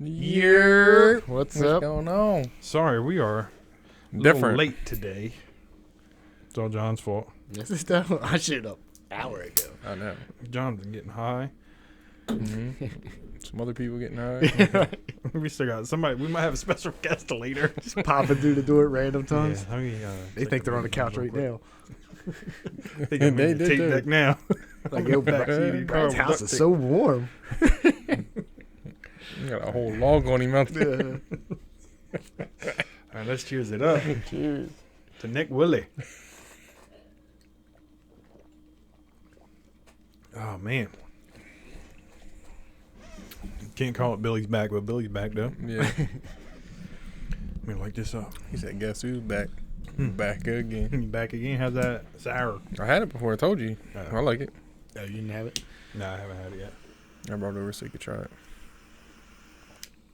Yeah. What's What's up? going on? Sorry, we are a little Different. late today. It's all John's fault. This is stuff I should have an hour ago. I know. John's been getting high. Some other people getting high. We still got somebody. We might have a special guest later. Just popping through the door at random times. Yeah, let me, They think they're on the couch right now. They got me They the did tape too. deck now. Like, yo, Back seat of your car Brad's with house duct is tape. so warm. You got a whole log on him out there. All right, let's cheers it up Cheers. to Nick Willie. Oh man, can't call it Billy's back, but Billy's back though. Yeah. Let me light this up. He said, guess who's back? Back again. Back again. How's that sour? I had it before. I told you. I like it. Oh, you didn't have it? No, I haven't had it yet. I brought it over so you could try it.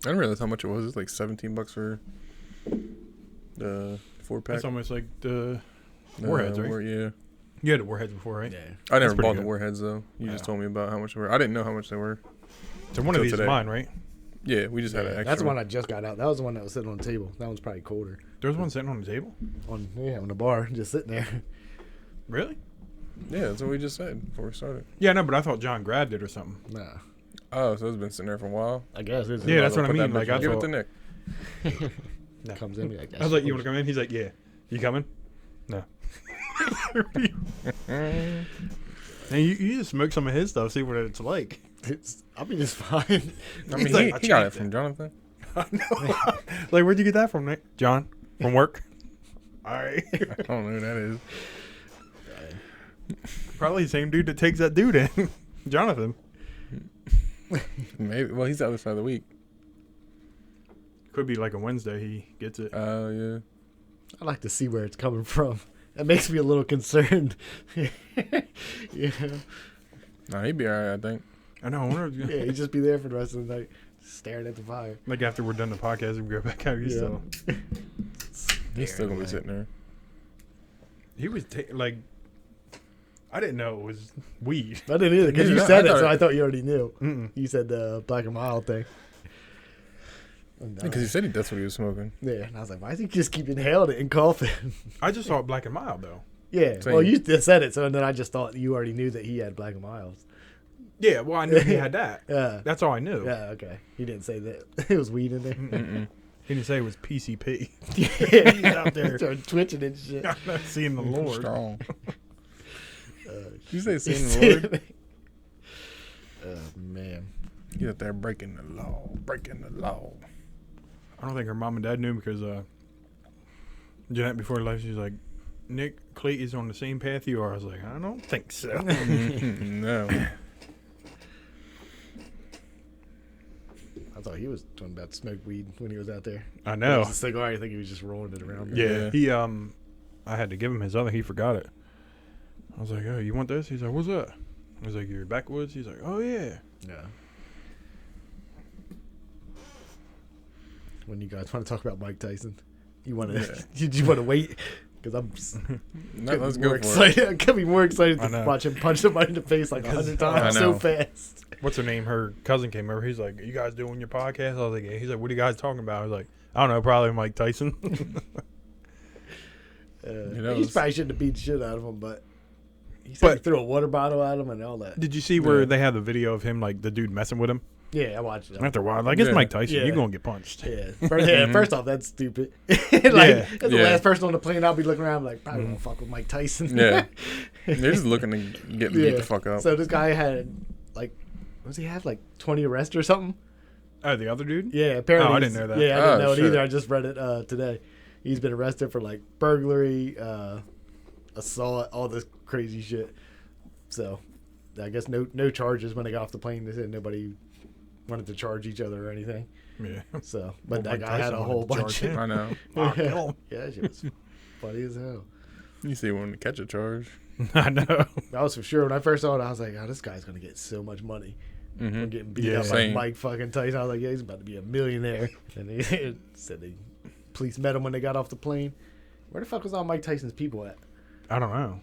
I didn't realize how much it was. It's like $17 for the 4-pack. That's almost like the Warheads, right? Yeah. You had the Warheads before, right? Yeah. I never That's pretty bought the good. Warheads, though. You just Yeah. told me about how much they were. I didn't know how much they were. So one of Till these today. is mine, right? Yeah, we just had an extra. That's the one I just got out. That was the one that was sitting on the table. That one's probably colder. There's one sitting on the table. On the bar, just sitting there. Really? Yeah, that's what we just said before we started. Yeah, no, but I thought John grabbed it or something. Nah, Oh, so it's been sitting there for a while. I guess it's Yeah, that's what I Put that mean. Like, bitch- I give it thought- to Nick. No. comes in. Like, I was like, you want to come in? He's like, yeah. You coming? No. And you just smoke some of his stuff, see what it's like. I'll be just fine. I mean, He's like, he I got it changed from Jonathan. I know. Like, where'd you get that from, Nick? John? From work? All right. I don't know who that is. Probably the same dude that takes that dude in. Jonathan. Maybe. Well, he's the other side of the week. Could be like a Wednesday he gets it. Oh, yeah. I like to see where it's coming from. That makes me a little concerned. Yeah. No, he'd be all right, I think. I know. I wonder if, Yeah, he'd just be there for the rest of the night, staring at the fire. like after we're done the podcast, we go back out. He's Yeah. still. He's still going to be man. sitting there. He was like. I didn't know it was weed. I didn't either, because you Yeah, said I it, so thought- I thought you already knew. Mm-mm. You said the Black and Mild thing. Because he said that's what he was smoking. Yeah, and I was like, why does he just keep inhaling it and coughing? I just saw it Black and Mild though. Yeah, Same. well, you just said it, so then I just thought you already knew that he had Black and Milds. Yeah, well, I knew he had that. Yeah, That's all I knew. yeah, okay. He didn't say that it was weed in there. Mm-mm. He didn't say it was PCP. Yeah, He's out there. started twitching and shit. I'm not seeing the Lord. Strong. Uh, You say seeing the Lord? Oh man, He's out there breaking the law. Breaking the law. I don't think her mom and dad knew because Jeanette before life, she's like, Nick Clayton is on the same path you are. I was like, I don't think so. No. I thought he was talking about to smoke weed when he was out there. I It know. was a cigar. I think he was just rolling it around. Yeah, Yeah. he I had to give him his other. He forgot it. I was like, oh, you want this? He's like, what's that? I was like, your backwoods? He's like, oh yeah. Yeah. When you guys want to talk about Mike Tyson, you want to? Yeah. Did you want to wait? Because No, let's more go for it. excited. I could be more excited I to know. watch him punch somebody in the face like 100 times I so know. fast. What's her name? Her cousin came over. He's like, you guys doing your podcast? I was like, yeah. He's like, what are you guys talking about? I was like, I don't know, probably Mike Tyson. that He was- probably shouldn't have beat the shit out of him, but he said he But- threw a water bottle at him and all that. Did you see where Yeah. they have the video of him, like the dude messing with him? Yeah, I watched it. After a while, like, it's Yeah. Mike Tyson. Yeah. You're going to get punched. Yeah. First off, that's stupid. Like, Yeah. as the Yeah. last person on the plane, I'll be looking around like, probably won't fuck with Mike Tyson. Yeah. They're just looking to get beat Yeah. the fuck up. So this guy had, like, what does he have, like 20 arrests or something? Oh, the other dude? Yeah, apparently. Oh, I didn't he's- know that. Yeah, I didn't Oh, know it shit. either. I just read it today. He's been arrested for, like, burglary, assault, all this crazy shit. So, I guess no charges when they got off the plane. They said nobody wanted to charge each other or anything. Yeah. So, but Well, that Mike guy had Tyson a whole wanted to bunch charge of. I know. Oh, kill him. Yeah, that shit was funny as hell. You see one to catch a charge. I know. That was for sure. When I first saw it, I was like, oh, this guy's going to get so much money. Mm-hmm. From getting beat Yeah. up by Same. Mike fucking Tyson. I was like, yeah, he's about to be a millionaire. And they said the police met him when they got off the plane. Where the fuck was all Mike Tyson's people at? I don't know.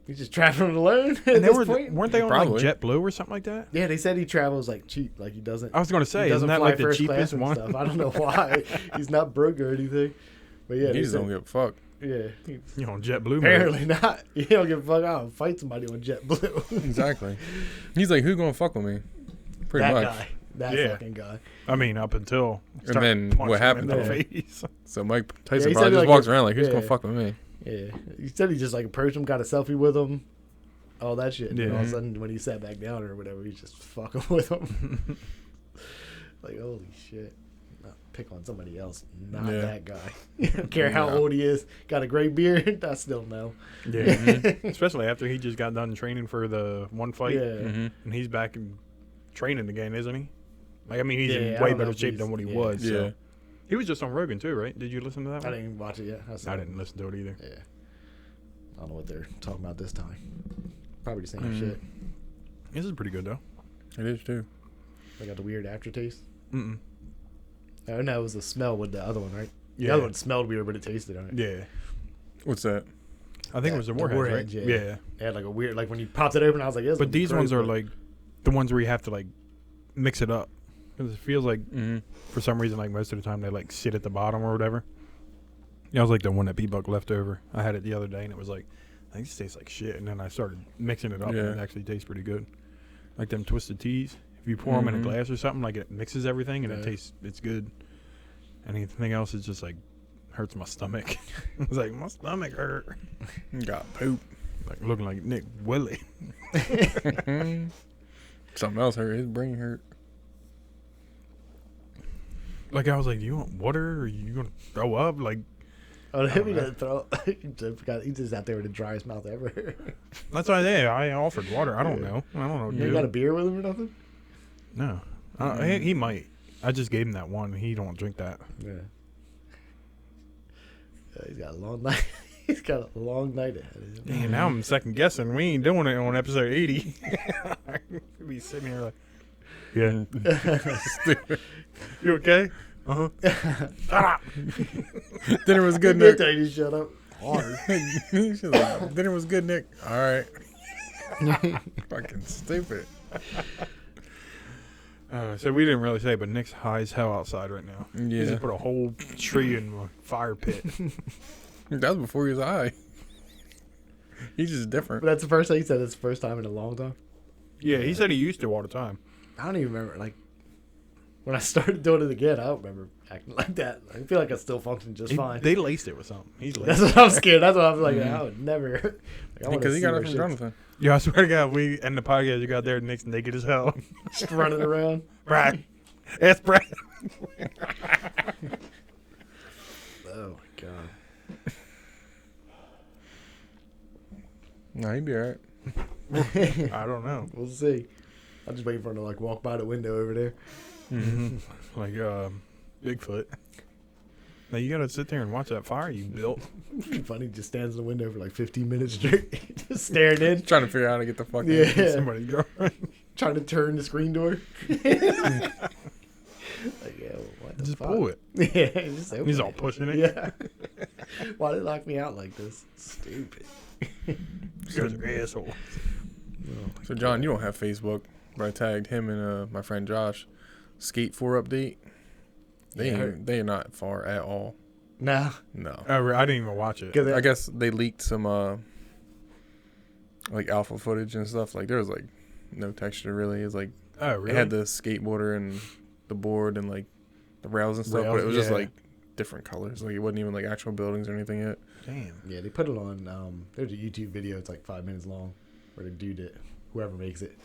He's just traveling alone at And they this point. weren't they on Probably. like JetBlue or something like that? Yeah, they said he travels like cheap, like he doesn't. I was gonna say, he isn't doesn't that fly like the first class cheapest and one? stuff. I don't know why. He's not broke or anything. But yeah, He they just said, don't give a fuck. yeah. You know, JetBlue. mode. Apparently not. You don't give a fuck. I'll fight somebody on JetBlue. Exactly. He's like, who gonna fuck with me? Pretty that much. guy. That Yeah. fucking guy. I mean, up until And start then punching what him happened? in the Yeah. face. So Mike Yeah, Tyson he probably said, just like, walks if- around like, who's gonna yeah. fuck with me? Yeah. He said he just like approached him, got a selfie with him, all that shit. And all of Yeah. a sudden, when he sat back down or whatever, he's just fucking with him. Like, holy shit. Not pick on somebody else, not Yeah. that guy. I don't care how Yeah. old he is. Got a gray beard. I still know. Yeah, especially after he just got done training for the one fight, Yeah. Mm-hmm. and he's back in training again, isn't he? Like, I mean, he's Yeah, I in way don't know better if shape he's- than what he yeah. was. Yeah. So. He was just on Rogan too, right? Did you listen to that I one? didn't even watch it yet. I didn't listen to it either. Yeah. I don't know what they're talking about this time. Probably the same Mhm. shit. This is pretty good though. It is too. They got the weird aftertaste. Mm-mm. Oh no, it was the smell with the other one, right? Yeah, The other one smelled weird, but it tasted alright. yeah. What's that? I think it was the Warheads, right? Warheads, Yeah. yeah. It had like a weird, like when you popped it open, I was like, yeah, this But would be these ones gross, are but- like the ones where you have to like mix it up, because it feels like Mm-hmm. for some reason, like most of the time, they like sit at the bottom or whatever. Yeah, I was like the one that P-Buck left over. I had it the other day, and it was like, I think this tastes like shit. And then I started mixing it up, and it Yeah. actually tastes pretty good. Like them Twisted Teas. If you pour them in a Mhm. glass or something, like it mixes everything, and it Yeah. tastes, it's good. Anything else is just like hurts my stomach. It's like my stomach hurt. Got poop. Like looking like Nick Willie. Something else hurt. His brain hurt. Like I was like, do you want water? Or are you gonna throw up? Like Oh, I he don't know. gonna throw. He's just out there with the driest mouth ever. that's why I offered water. I don't know. I don't know. You Dude. ain't got a beer with him or nothing? No, he might. I just gave him that one. He don't drink that. Yeah. He's got a long night. He's got a long night ahead of him. Dang, now I'm second guessing. We ain't doing it on episode 80. Be sitting here like, yeah, you okay? Uh huh. Dinner was good, Good Nick. tell you to shut up. Hard. She's like, dinner was good, Nick. All right. Fucking stupid. So we didn't really say, but Nick's high as hell outside right now. He Yeah. just put a whole tree in a fire pit. That was before he was high. He's just But different. that's the first time he said it's the first time in a long time. Yeah, he said he used to all the time. I don't even remember. Like when I started doing it again, I don't remember acting like that. I feel like I still function just fine. They laced it with something. He's That's laced. what I'm scared. That's what I'm like. Mhm. I would never. Like, I wanna Because he see got where it from shit's Jonathan. Yeah, I swear to God, we end the podcast. You got there, Nick's naked as hell. just running around. Brad, ask Brad. Oh my god. No, he'd be all right. I don't know. We'll see. I'm just waiting for him to like walk by the window over there. Mm-hmm. Like Bigfoot. Now you gotta sit there and watch that fire you built. Funny, just stands in the window for like 15 minutes straight, just staring in, Trying to figure out how to get the fuck Yeah. in. Somebody's girlfriend. trying to turn the screen door. Like, yeah, what the Just fuck? pull it. Yeah, just open He's all it. pushing it. Yeah. Why did it lock me out like this? Stupid. You're an asshole. So, John, you don't have Facebook, but I tagged him and my friend Josh. Skate 4 update. Yeah. They are not far at all. No, No. Oh, I didn't even watch it. because I guess they leaked some like alpha footage and stuff. Like there was like no texture really. It's like Oh, it really? had the skateboarder and the board and like the rails and stuff, but Rails, it was just yeah. like different colors. Like it wasn't even like actual buildings or anything yet. Damn. yeah, they put it on. There's a YouTube video. It's like 5 minutes long, where the dude that whoever makes it.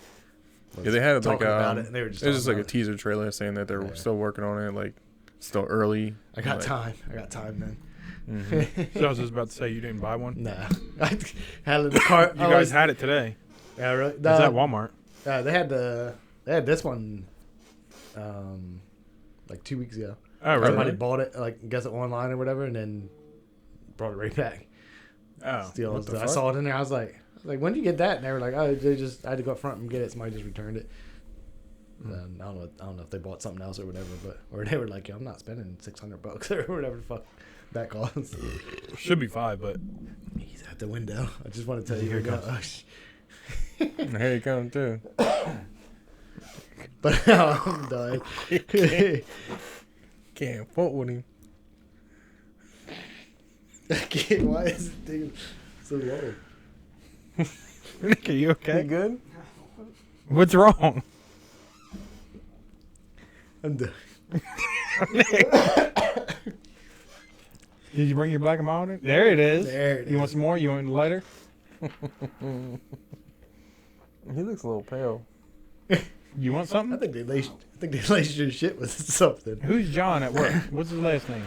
was Yeah, they had like talking about it. And they were it just was just like talking a teaser trailer saying that they're Yeah. still working on it. Like still early. I got like, time. I got time then. mhm. So I was just about to say you didn't buy one. Nah, I had it in the car. You guys had it today. Yeah, really. It's at Walmart. They had this one, like 2 weeks ago. Oh, really? Somebody bought it, like guess it online or whatever, and then brought it right back. Oh. Still, what the I fuck? saw it in there. I was like, when did you get that? And they were like, oh, I had to go up front and get it. Somebody just returned it. And I don't know if they bought something else or whatever, or they were like, "Yo, I'm not spending $600 or whatever the fuck that costs." Should be 5, but He's out the window. I just want to tell you, Here here it comes. Here you come too. But I'm done. Can't fuck with him. I can't. Why is it taking so long? Nick, are you okay? good? What's wrong? I'm done. Did you bring your black and mild in? There it is. There it You want is. some more? You want lighter? He looks a little pale. You want I something? think they laced your shit with something. Who's John at work? What's his last name?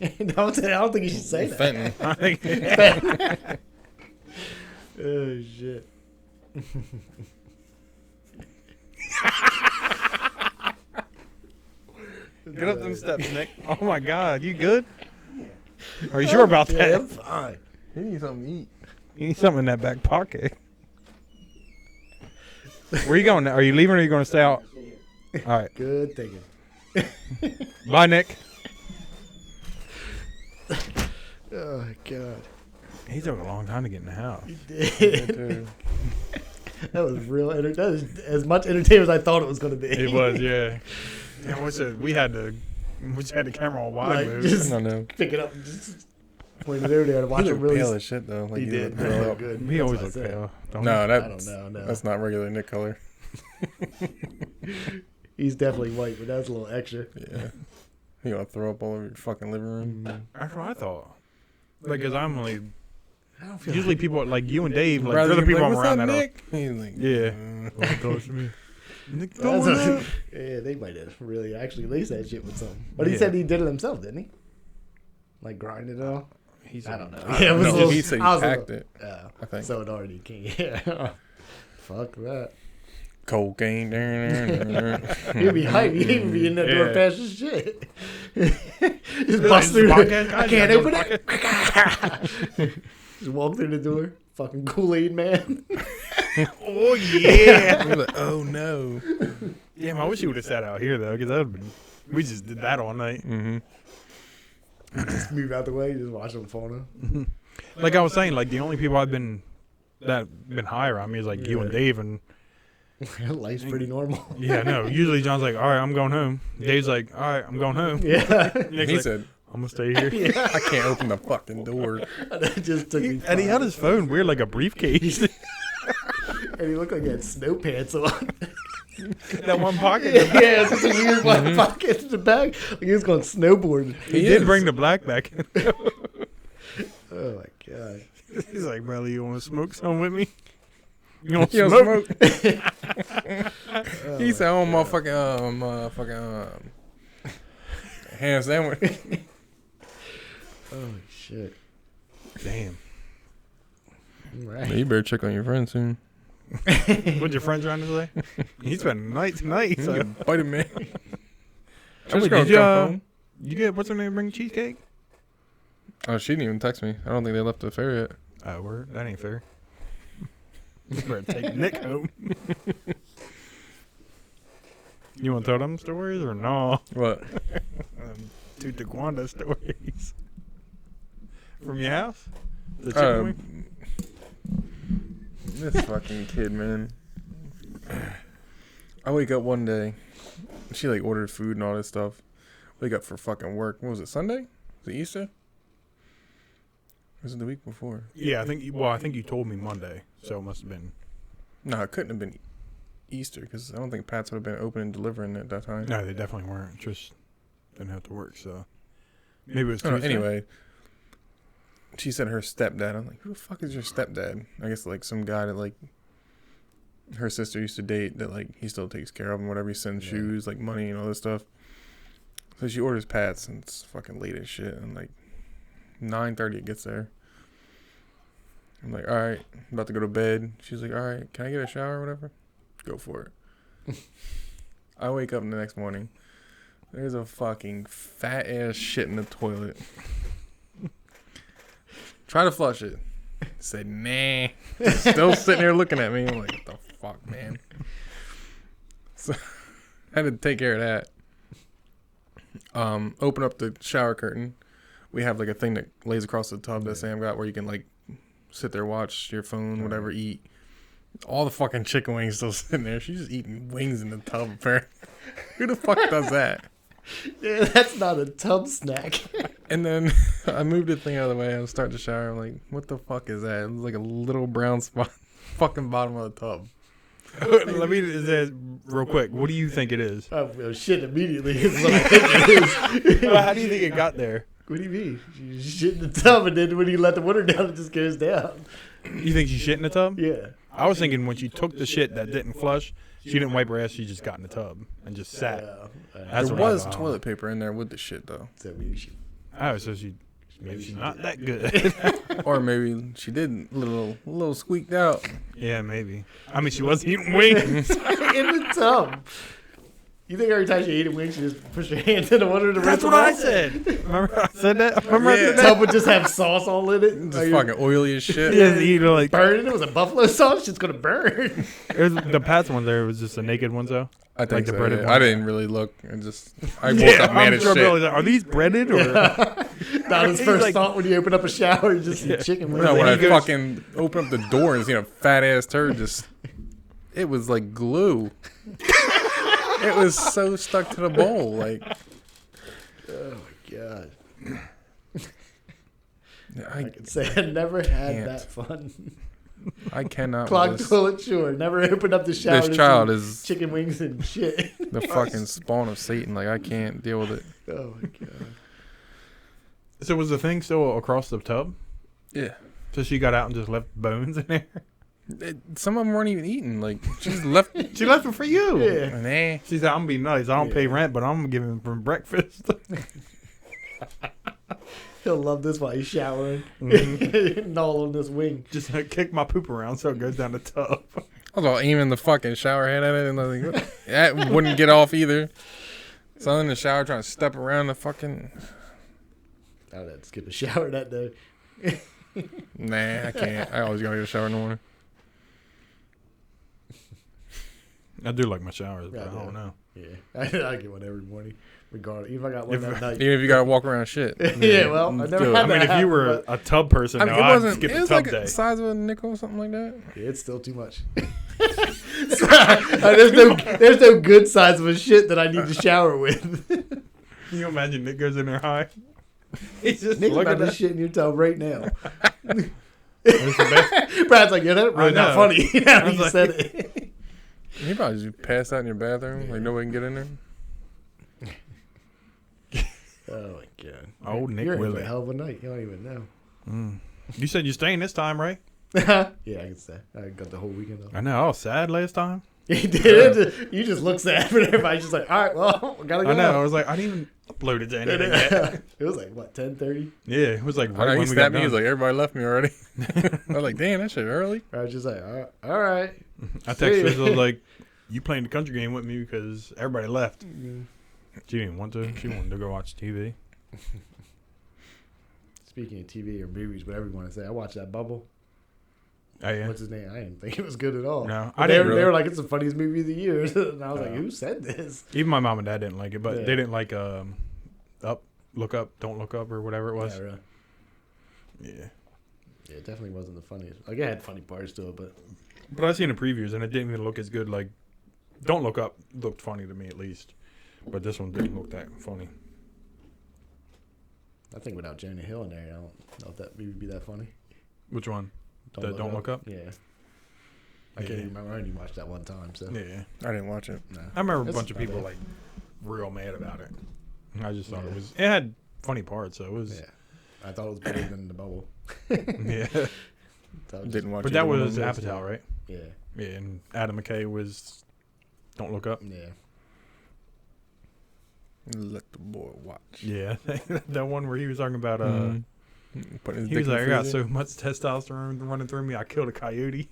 I don't think you should say that. Fenton. I think Oh shit. Get up them steps, Nick. Oh my God, you good? Are you sure about Yeah, that? I'm fine. He needs something to eat. You need something in that back pocket. Where you going now? Are you leaving or are you going to stay out? All right. Good thinking. Bye, Nick. Oh god. He took a long time to get in the house. You Yeah, did. dude. That was real. That was as much entertainment as I thought it was going to be. It was, yeah. Yeah, what's it? We just had the camera on wide Like, move. just I know. pick it up and just point it over there to watch He it looked really. pale as shit though. Like He did. looked grow up. Good. He That's always what I looked said. pale. don't No, I that's don't know. No. that's not regular Nick color. He's definitely white, but that's a little extra. Yeah. You gonna throw up all over your fucking living room? That's what I thought. Like, cause I'm only I don't feel usually people like you and Dave, like Rather other you be people like, I'm "What's around up, that are. Nick?" He's like, Yeah. Close to me. Nick, That's going a- up. yeah, they might have really actually laced that shit with something. But he Yeah. said he did it himself, didn't he? Like grind it all. He's I don't know. I Yeah, it was No, a little- he said he I was a packed little- it. Yeah, I think. so it already came. Yeah. Fuck that. Cocaine. He'd be hype. He'd be in that door Yeah. fast as shit. Just Like, bust through. podcast, I guys, can't you open got it. Just walk through the door. Fucking Kool-Aid man. Oh yeah. We're like, oh no. Damn, I wish you would have sat out here though, because that would been. We just did that all night. Mm-hmm. Just move out the way. Just watch them phone him. Like I was saying, like the only people I've been high around me is like you and Yeah. Dave, and Life's pretty normal. yeah, no. Usually John's like, all right, I'm going home. Dave's like, all right, I'm going home. Yeah. Nick's He like, said, I'm gonna stay here. Yeah. I can't open the fucking door. That just took me. And he had his phone weird, like a briefcase. And he looked like he had snow pants on. That one pocket. Yeah, it's just a weird black pocket in the back. Like he was going snowboarding. He He did is. bring the black back. Oh my god. He's like, brother, you want to smoke some with me? You want Yo, to smoke? smoke. He said, "Oh, motherfucking ham sandwich." Oh shit. Damn. All right. You better check on your friend soon. What's your friend trying to say? He's spending the night tonight. So. Bite him, man. Wait, did you get what's her name? Bring cheesecake? Oh, she didn't even text me. I don't think they left the fair yet. Oh, word. That ain't fair. You better take Nick home. You want to tell them stories or no? What? Two Taekwondo stories. From your house? The chicken wing? This fucking kid, man. I wake up one day. She like ordered food and all this stuff. Wake up for fucking work. What was it? Sunday? Was it Easter? Or was it the week before? Yeah, I think you told me Monday, so it must have been. No, it couldn't have been Easter because I don't think Pat's would have been open and delivering at that time. No, they definitely weren't. Just didn't have to work, so maybe it was Oh, no, Tuesday. anyway, she said her stepdad. I'm like, who the fuck is your stepdad? I guess like some guy that like her sister used to date that like he still takes care of him, whatever. He sends Yeah. shoes, like money and all this stuff. So she orders Pat's and it's fucking late as shit. And like 9:30 it gets there. I'm like, all right, I'm about to go to bed. She's like, all right, can I get a shower or whatever? Go for it. I wake up the next morning. There's a fucking fat ass shit in the toilet. Try to flush it. Said, nah. Still sitting there looking at me. I'm like, what the fuck, man? So I had to take care of that. Open up the shower curtain. We have like a thing that lays across the tub that Sam got where you can like sit there, watch your phone, whatever, eat. All the fucking chicken wings still sitting there. She's just eating wings in the tub, apparently. Who the fuck does that? Yeah, that's not a tub snack. And then I moved the thing out of the way. I was starting to shower. I'm like, what the fuck is that? It was like a little brown spot, fucking bottom of the tub. Let me say real quick. What do you think it is? Oh, well, shit immediately is what I think it is. Well, how do you think it got there? What do you mean? You shit in the tub, and then when you let the water down, it just goes down. You think she shit in the tub? Yeah. I was thinking when she took the shit that didn't flush, she didn't wipe her ass. She just got in the tub and just sat. That's There what I was thought. toilet paper in there with the shit, though. So maybe she. Oh, so maybe she's not that good. Or maybe she did a little squeaked out. Yeah, maybe. I mean, she wasn't eating wings. in the tub. You think every time she ate a wing, she just push her hand in the water to That's rinse what them I off? said. Remember I said that? Remember I Yeah. said The that? tub would just have sauce all in it. Just fucking oily as shit. Yeah, you know, like burn it. It was a buffalo sauce. It's gonna burn. the Pat's one there was just the naked ones though. I think Like the so, breaded yeah. one? I didn't really look. I woke up mad as sure shit. Bill was like, are these breaded or? That was He's first like- thought when you open up a shower. You just see chicken wings. No, when He I goes- fucking opened up the door and seen a fat ass turd just, it was like glue. It was so stuck to the bowl. Like, Oh my god! I I can say I never had can't. that fun. cannot. with Clogged this. toilet, sure. Never opened up the shower. This to child see is chicken wings and shit. the fucking spawn of Satan. Like, I can't deal with it. Oh my god! So was the thing still across the tub? Yeah. So she got out and just left bones in there. Some of them weren't even eaten. Like, she just left. She left them for you. Yeah. Nah. She said, "I'm gonna be nice. I don't pay Yeah. rent, but I'm gonna give him for breakfast." He'll love this while he's showering. Mhm. Gnaw on this wing. Just kick my poop around so it goes down the tub. I was all aiming the fucking shower head at it, and I was like, that wouldn't get off either. So I'm in the shower trying to step around the fucking. I would have to skip a shower that day. Nah, I can't. I always gotta get a shower in the morning. I do like my showers, but Yeah, I don't know. Yeah, I get one every morning, regardless. Even if I got one If- that night. Even if you gotta walk around shit. Yeah, well, I never Do it. had I mean, that if you happen, were but a tub person, I mean, though, it I'd wasn't. skip It the was tub like day. the size of a nickel or something like that. yeah, it's still too much. there's no good size of a shit that I need to shower with. Can you imagine Nick goes in there high? He's just Think looking about at this shit in your tub right now. That's the best. Brad's like, yeah, that really not know. funny. Now I was you like- said it. You probably just pass out in your bathroom, like nobody can get in there. Oh my god. Old Nick You're in for Willie. a hell of a night. You don't even know. Mm. You said you're staying this time, right? Yeah, I can say. I got the whole weekend off. I know. I was sad last time. You did. You just look sad, but everybody's just like, all right, well, we gotta go. I know. I now." was like, I didn't even upload it to anything yet. It was like what 10:30. Yeah, it was like I right know, when he we got snapped me. He was done. like, everybody left me already. I was like, damn, that shit early. I was just like, all right. I texted her. I was like, you playing the country game with me because everybody left. Mm. She didn't want to. She wanted to go watch TV. Speaking of TV or movies, whatever you want to say, I watched that Bubble. Oh yeah. What's his name? I didn't think it was good at all. No, But I they, didn't were, really. they were like, it's the funniest movie of the year. And I was like, who said this? Even my mom and dad didn't like it, but Yeah. they didn't like Up, Look Up, Don't Look Up, or whatever it was. Yeah, really. Yeah. Yeah, it definitely wasn't the funniest. Like, it had funny parts to it, but But I seen the previews and it didn't even look as good. Like, Don't Look Up looked funny to me at least, but this one didn't look that funny. I think without Jonah Hill in there, I don't know if that movie would be that funny. Which one? The Don't Look Up? Yeah. I can't Yeah. even remember. I only watched that one time, so. Yeah. I didn't watch it. No. I remember a It's bunch of not people bad. like real mad about it. I just thought Yeah. it had funny parts, so it was. Yeah. I thought it was better than The Bubble. Yeah. That was Didn't watch But either that one of was them. Apatow, right? Yeah. Yeah, and Adam McKay was Don't Look Up. Yeah. Let the boy watch. Yeah, that one where he was talking about Mhm. Putting his he dick was in like, I the got freezer. so much testosterone running through me, I killed a coyote.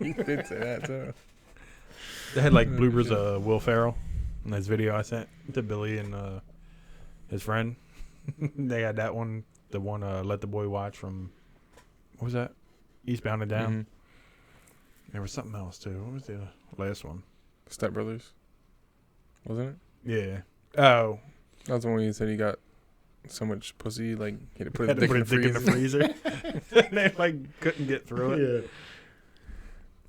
He did say that too. They had like Oh, bloopers shit. of Will Ferrell in this video I sent to Billy and his friend. They had that one, the one Let the Boy Watch from what was that? Eastbound and Down. Mhm. There was something else too. What was the last one? Step Brothers, wasn't it? Yeah. Oh, That was the one where he said he got so much pussy, like he had to put had his to dick put in a the dick in the freezer. freezer. They like couldn't get through it. Yeah.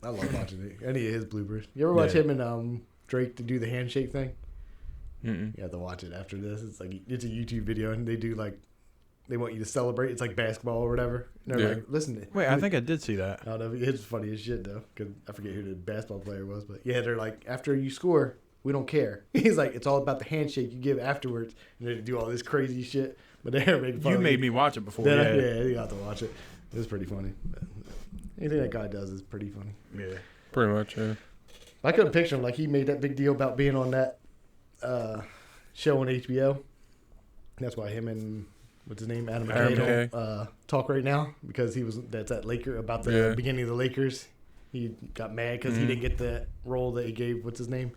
I love watching it. Any of his bloopers. You ever watch Yeah. him and Drake to do the handshake thing? Mm-mm. You have to watch it after this. It's like it's a YouTube video, and they do like they want you to celebrate. It's like basketball or whatever. And they're Yeah. like, listen. Wait, I think I did see that. I don't know. It's funny as shit though, because I forget who the basketball player was, but yeah, they're like, after you score, we don't care. He's like, it's all about the handshake you give afterwards, and they do all this crazy shit. But they're making fun You of made it. me watch it before. Yeah, Yeah. you got to watch it. It was pretty funny. But anything that guy does is pretty funny. Yeah. Pretty much, yeah. I couldn't picture him like he made that big deal about being on that show on HBO. That's why him and what's his name, Adam Adam McKay, McKay. don't talk right now, because that's that Laker about the Yeah. beginning of the Lakers. He got mad because he Mhm. didn't get the role that he gave. What's his name?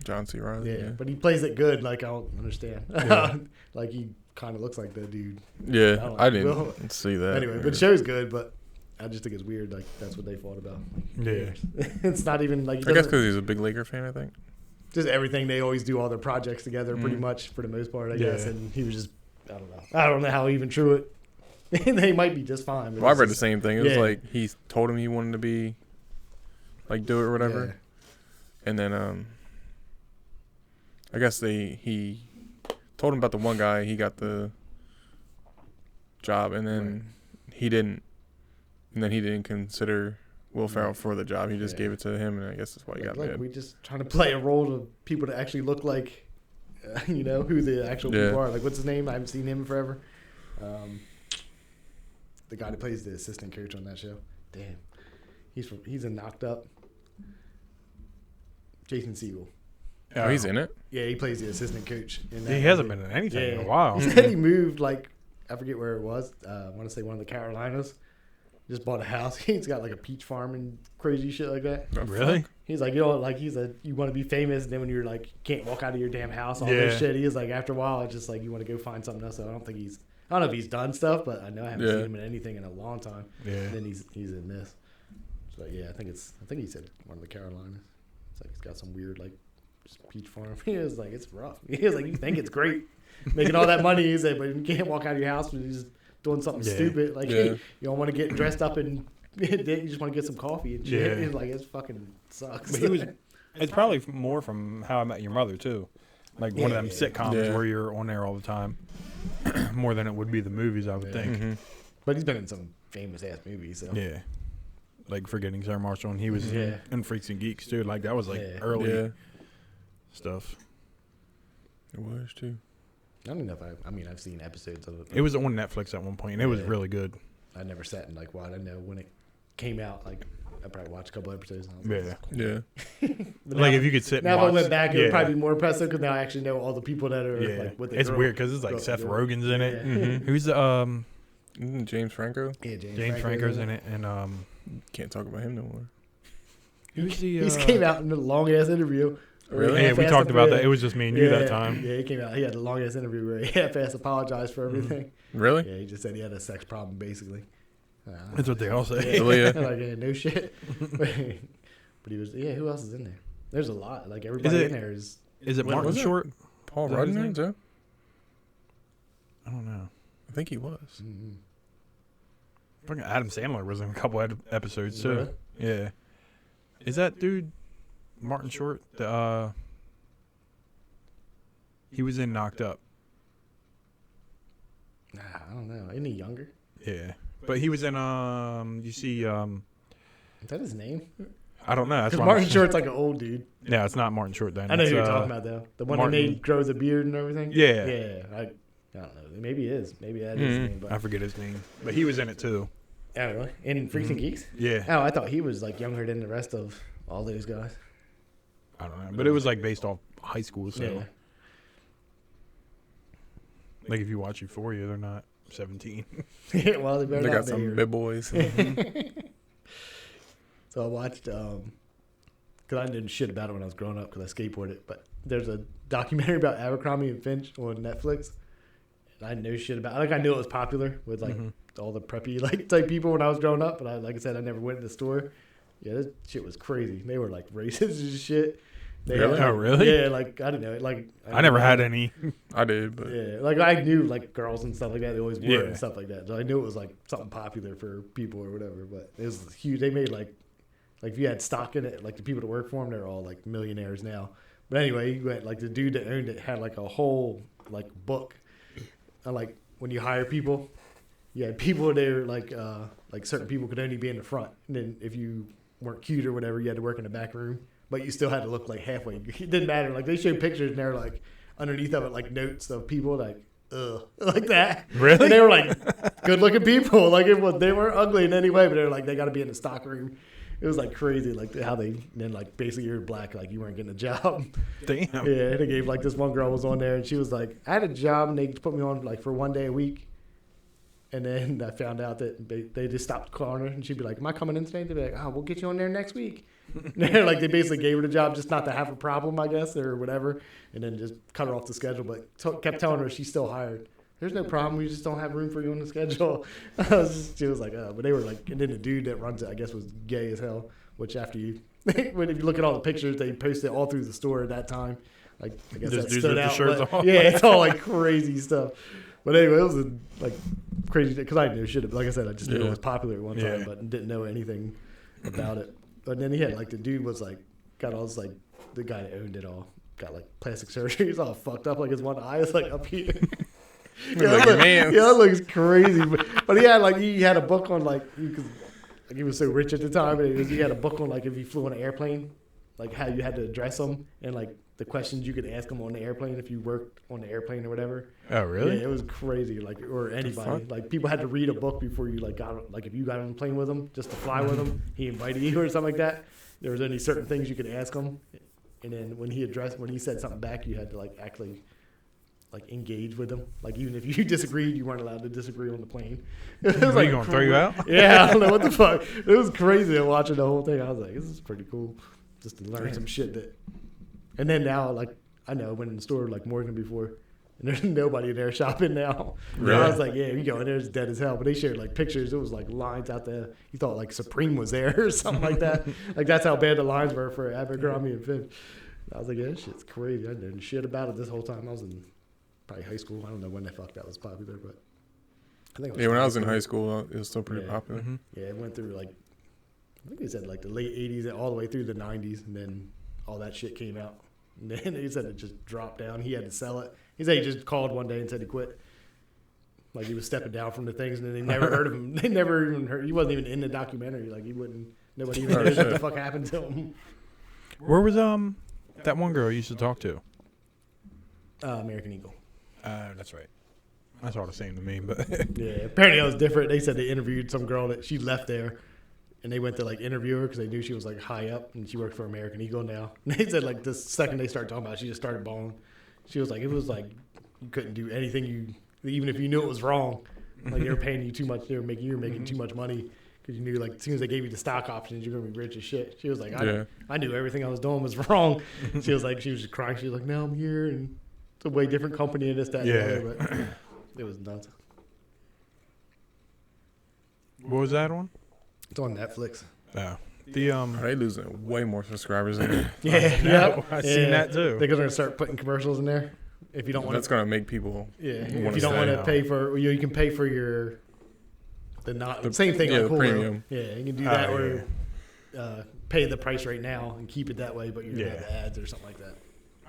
John C. Riley. Yeah, Yeah. but he plays it good. Like I don't understand. Yeah. Like he kind of looks like the dude. Yeah, don't I know. didn't see that. Anyway, but the show's good. But I just think it's weird. Like that's what they fought about. Like, Yeah. it's not even like he I guess doesn't- because he's a big Laker fan, I think. just everything. They always do all their projects together, pretty Mhm. much for the most part, I Yeah. guess. And he was just, I don't know how even true it. They might be just fine. but Well, I it's read the just- same thing. It was Yeah. like he told him he wanted to be, like, do it or whatever, Yeah. and then I guess he told him about the one guy. He got the job, and then he didn't consider Will Ferrell for the job. He just Yeah. gave it to him, and I guess that's why he got Like, mad. we just trying to play a role of people that actually look like, who the actual Yeah. people are. Like, what's his name? I haven't seen him in forever. The guy that plays the assistant coach on that show. Damn, he's in Knocked Up. Jason Segel. Oh, he's in it. Yeah, he plays the assistant coach. In that He hasn't movie. been in anything in Yeah. a while. He said he moved, like, I forget where it was. I want to say one of the Carolinas. Just bought a house. He's got like a peach farm and crazy shit like that. Oh, Really? fuck. He's like, you want to be famous, and then when you're like, can't walk out of your damn house, all Yeah. this shit. He is like, after a while, it's just like you want to go find something else. So I don't know if he's done stuff, but I know I haven't Yeah. seen him in anything in a long time. Yeah. And then he's in this. So yeah, I think he said one of the Carolinas. It's like he's got some weird like just peach farm. He was like, it's rough. He was like, you think it's great making all that money, he said, but you can't walk out of your house when you're just doing something Yeah. stupid. Like, Yeah. hey, you don't want to get dressed up and you just want to get some coffee and shit. Yeah. He's like, it fucking sucks. But he was. It's probably more from How I Met Your Mother too, like one of them Yeah. sitcoms Yeah. where you're on there all the time, more than it would be the movies. I would Yeah. think. Mhm. But he's been in some famous ass movies. So. Yeah. Like Forgetting Sarah Marshall, and he was Yeah. in Freaks and Geeks too. Like that was like Yeah. early Yeah, stuff. it was too. I don't know if I've seen episodes of it. It was on Netflix at one point, and it was Yeah. really good. I never sat and like watched. I know when it came out, like I probably watched a couple episodes. And I was like, Yeah. Yeah, But Like now- if you could sit. now and if I watch, went back, it would yeah. probably be more impressive because now I actually know all the people that are Yeah, like what they it's grew- weird because it's like grew up Seth doing. Rogen's in it. Yeah. Mhm. Who's Isn't James Franco? Yeah, James Franco's in it, and Can't talk about him no more. who's the? He's came out in a long ass interview. where he Really? Yeah, we half-assed talked about yeah. that. It was just me and you that time. Yeah, he came out. He had a long ass interview where he half-ass apologized for everything. Really? Yeah, he just said he had a sex problem basically. That's what they all say. Aaliyah. Like no shit. But he was. Yeah, who else is in there? There's a lot. Like everybody it- in there is. Is it What Martin was it? Short? Paul Is that his Rudd name? too? I don't know. I think he was. Mm-hmm. Fucking Adam Sandler was in a couple episodes too. Really? Yeah. Is that dude Martin Short? He was in Knocked Up. Nah, I don't know. Isn't he younger? Yeah. But he was in you see Is that his name? I don't know. That's Because why Martin Short's like an old dude. Yeah, it's not Martin Short then. I know It's, who you're talking about though. The one Martin- that made grows a beard and everything. Yeah. Yeah. I don't know. Maybe it is. Maybe that is his Mhm. name. But I forget his name. But he was in it too. oh, really? In Freaks and Geeks? Yeah. Oh, I thought he was like younger than the rest of all those guys. I don't know. But it was like based off high school, so Yeah. like if you watch Euphoria, they're not 17. Well, they better They not got be some here. big boys. So I watched, because I didn't shit about it when I was growing up because I skateboarded, but there's a documentary about Abercrombie and Finch on Netflix. And I knew shit about it. Like, I knew it was popular with, like, Mhm. all the preppy, like, type people when I was growing up. But like I said, I never went to the store. Yeah, this shit was crazy. They were, like, racist and shit. They Really? had, Oh, really? Yeah, like I don't know, like I never had any. I did, but Yeah, like I knew like girls and stuff like that. They always were Yeah. and stuff like that. So I knew it was like something popular for people or whatever. But it was huge. They made like if you had stock in it, like the people that work for them, they're all like millionaires now. But anyway, you went like the dude that owned it had like a whole like book. And like when you hire people, you had people there like certain people could only be in the front, and then if you weren't cute or whatever, you had to work in the back room. But you still had to look like halfway. It didn't matter. Like they showed pictures and they're like underneath of it, like notes of people like, ugh, like that. Really? And they were like good looking people. Like they weren't ugly in any way, but they were like, they got to be in the stock room. It was like crazy, like how they then like basically you're black, like you weren't getting a job. Damn. Yeah, they gave like this one girl was on there and she was like, I had a job and they put me on like for one day a week. And then I found out that they just stopped calling her and she'd be like, am I coming in today? They'd be like, oh, we'll get you on there next week. Like they basically gave her the job just not to have a problem, I guess, or whatever, and then just cut her off the schedule. But kept telling her she's still hired. There's no problem. We just don't have room for you on the schedule. She was like, but they were like, and then the dude that runs it, I guess, was gay as hell. Which after you, when if you look at all the pictures, they posted all through the store at that time. Like I guess Just that dudes stood with the out. shirts But, off. yeah, it's all like crazy stuff. But anyway, it was like crazy because I knew shit. Like I said, I just knew it was popular at one time, Yeah. but didn't know anything about it. But then he had like the dude was like got all this like the guy that owned it all got like plastic surgery. He's all fucked up, like his one eye is like up here. like your man's. Yeah, that looks crazy. But he had a book on like because like he was so rich at the time, and he had a book on like if you flew on an airplane, like how you had to address them and like the questions you could ask them on the airplane if you worked on the airplane or whatever. Oh, really? Yeah, it was crazy. Like, or anybody. Like, people had to read a book before you like got like if you got on a plane with him just to fly with him, he invited you or something like that. There was only certain things you could ask him, and then when he said something back, you had to like actually like engage with him. Like even if you disagreed, you weren't allowed to disagree on the plane. It was Are you gonna throw you out? Yeah, I don't know what the fuck. It was crazy watching the whole thing. I was like, this is pretty cool, just to learn some shit that. And then now, like, I know I went in the store like Morgan before, and there's nobody in there shopping now. Really? I was like, yeah, you go in there, it's dead as hell. But they shared like pictures. It was like lines out there. You thought like Supreme was there or something like that. Like that's how bad the lines were for Abercrombie and Fitch. I was like, yeah, this shit's crazy. I didn't shit about it this whole time. I was in probably high school. I don't know when the fuck that was popular, but I think it was Yeah, when I was in high school, it was still pretty Yeah. popular. Mhm. Yeah, it went through like I think they said like the late '80s all the way through the '90s, and then all that shit came out. And then he said it just dropped down. He had to sell it. He said he just called one day and said he quit. Like he was stepping down from the things, and then they never heard of him. They never even heard. He wasn't even in the documentary. Like he wouldn't. Nobody even Oh, knows what shit. the fuck happened to him. Where was that one girl you used to talk to? American Eagle. That's right. That's all the same to me, but Yeah, apparently it was different. They said they interviewed some girl that she left there, and they went to like interview her because they knew she was like high up, and she worked for American Eagle now. And they said like the second they started talking about it, she just started bawling. She was like, it was like you couldn't do anything even if you knew it was wrong. Like they were paying you too much. You were making too much money because you knew like as soon as they gave you the stock options, you're gonna be rich as shit. She was like, I knew everything I was doing was wrong. She was just crying. She was like, now I'm here and it's a way different company and this, that, and the other. But it was nuts. what was that one? It's on Netflix. Oh, the Are they losing way more subscribers than it? Yeah, yeah, I seen that too. They're gonna start putting commercials in there. If you don't want That's gonna make people. yeah. If wanna you don't want stay. to pay for, you can pay for your the same thing yeah, on the Hulu. premium. Yeah, you can do that Oh, or pay the price right now and keep it that way, but you're gonna Yeah. have ads or something like that.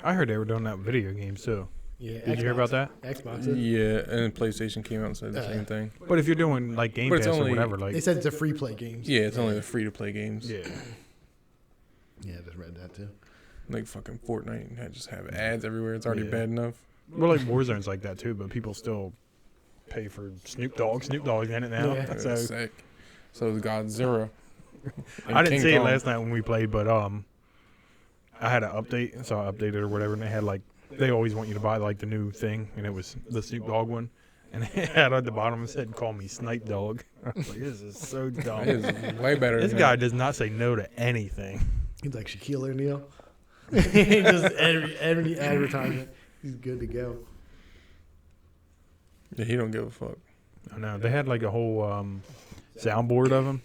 I heard they were doing that with video games too. Yeah. Did you hear about that? Xbox. Yeah, and then PlayStation came out and said the Uh, same thing. But if you're doing like Game But it's Pass or only- whatever, They like said it's a free play game. Yeah, it's only the free to play games. yeah, Yeah, I just read that too. Like fucking Fortnite had just have ads everywhere. It's already Yeah. bad enough. well, like Warzone's like that too, but people still pay for Snoop Dogg. Snoop Dogg's in it now. Yeah. That's So sick. So is Godzilla. And I didn't King see it Kong. last night when we played, but I had an update, so I updated or whatever, and they had like they always want you to buy like the new thing, and it was the Snoop Dogg one, and it had at the bottom it said "Call me Snipe Dog." I was like, this is so dumb. It is way better. This than guy that. does not say no to anything. He's like Shaquille O'Neal. Just every advertisement, he's good to go. Yeah, he don't give a fuck. I know they had like a whole soundboard of him,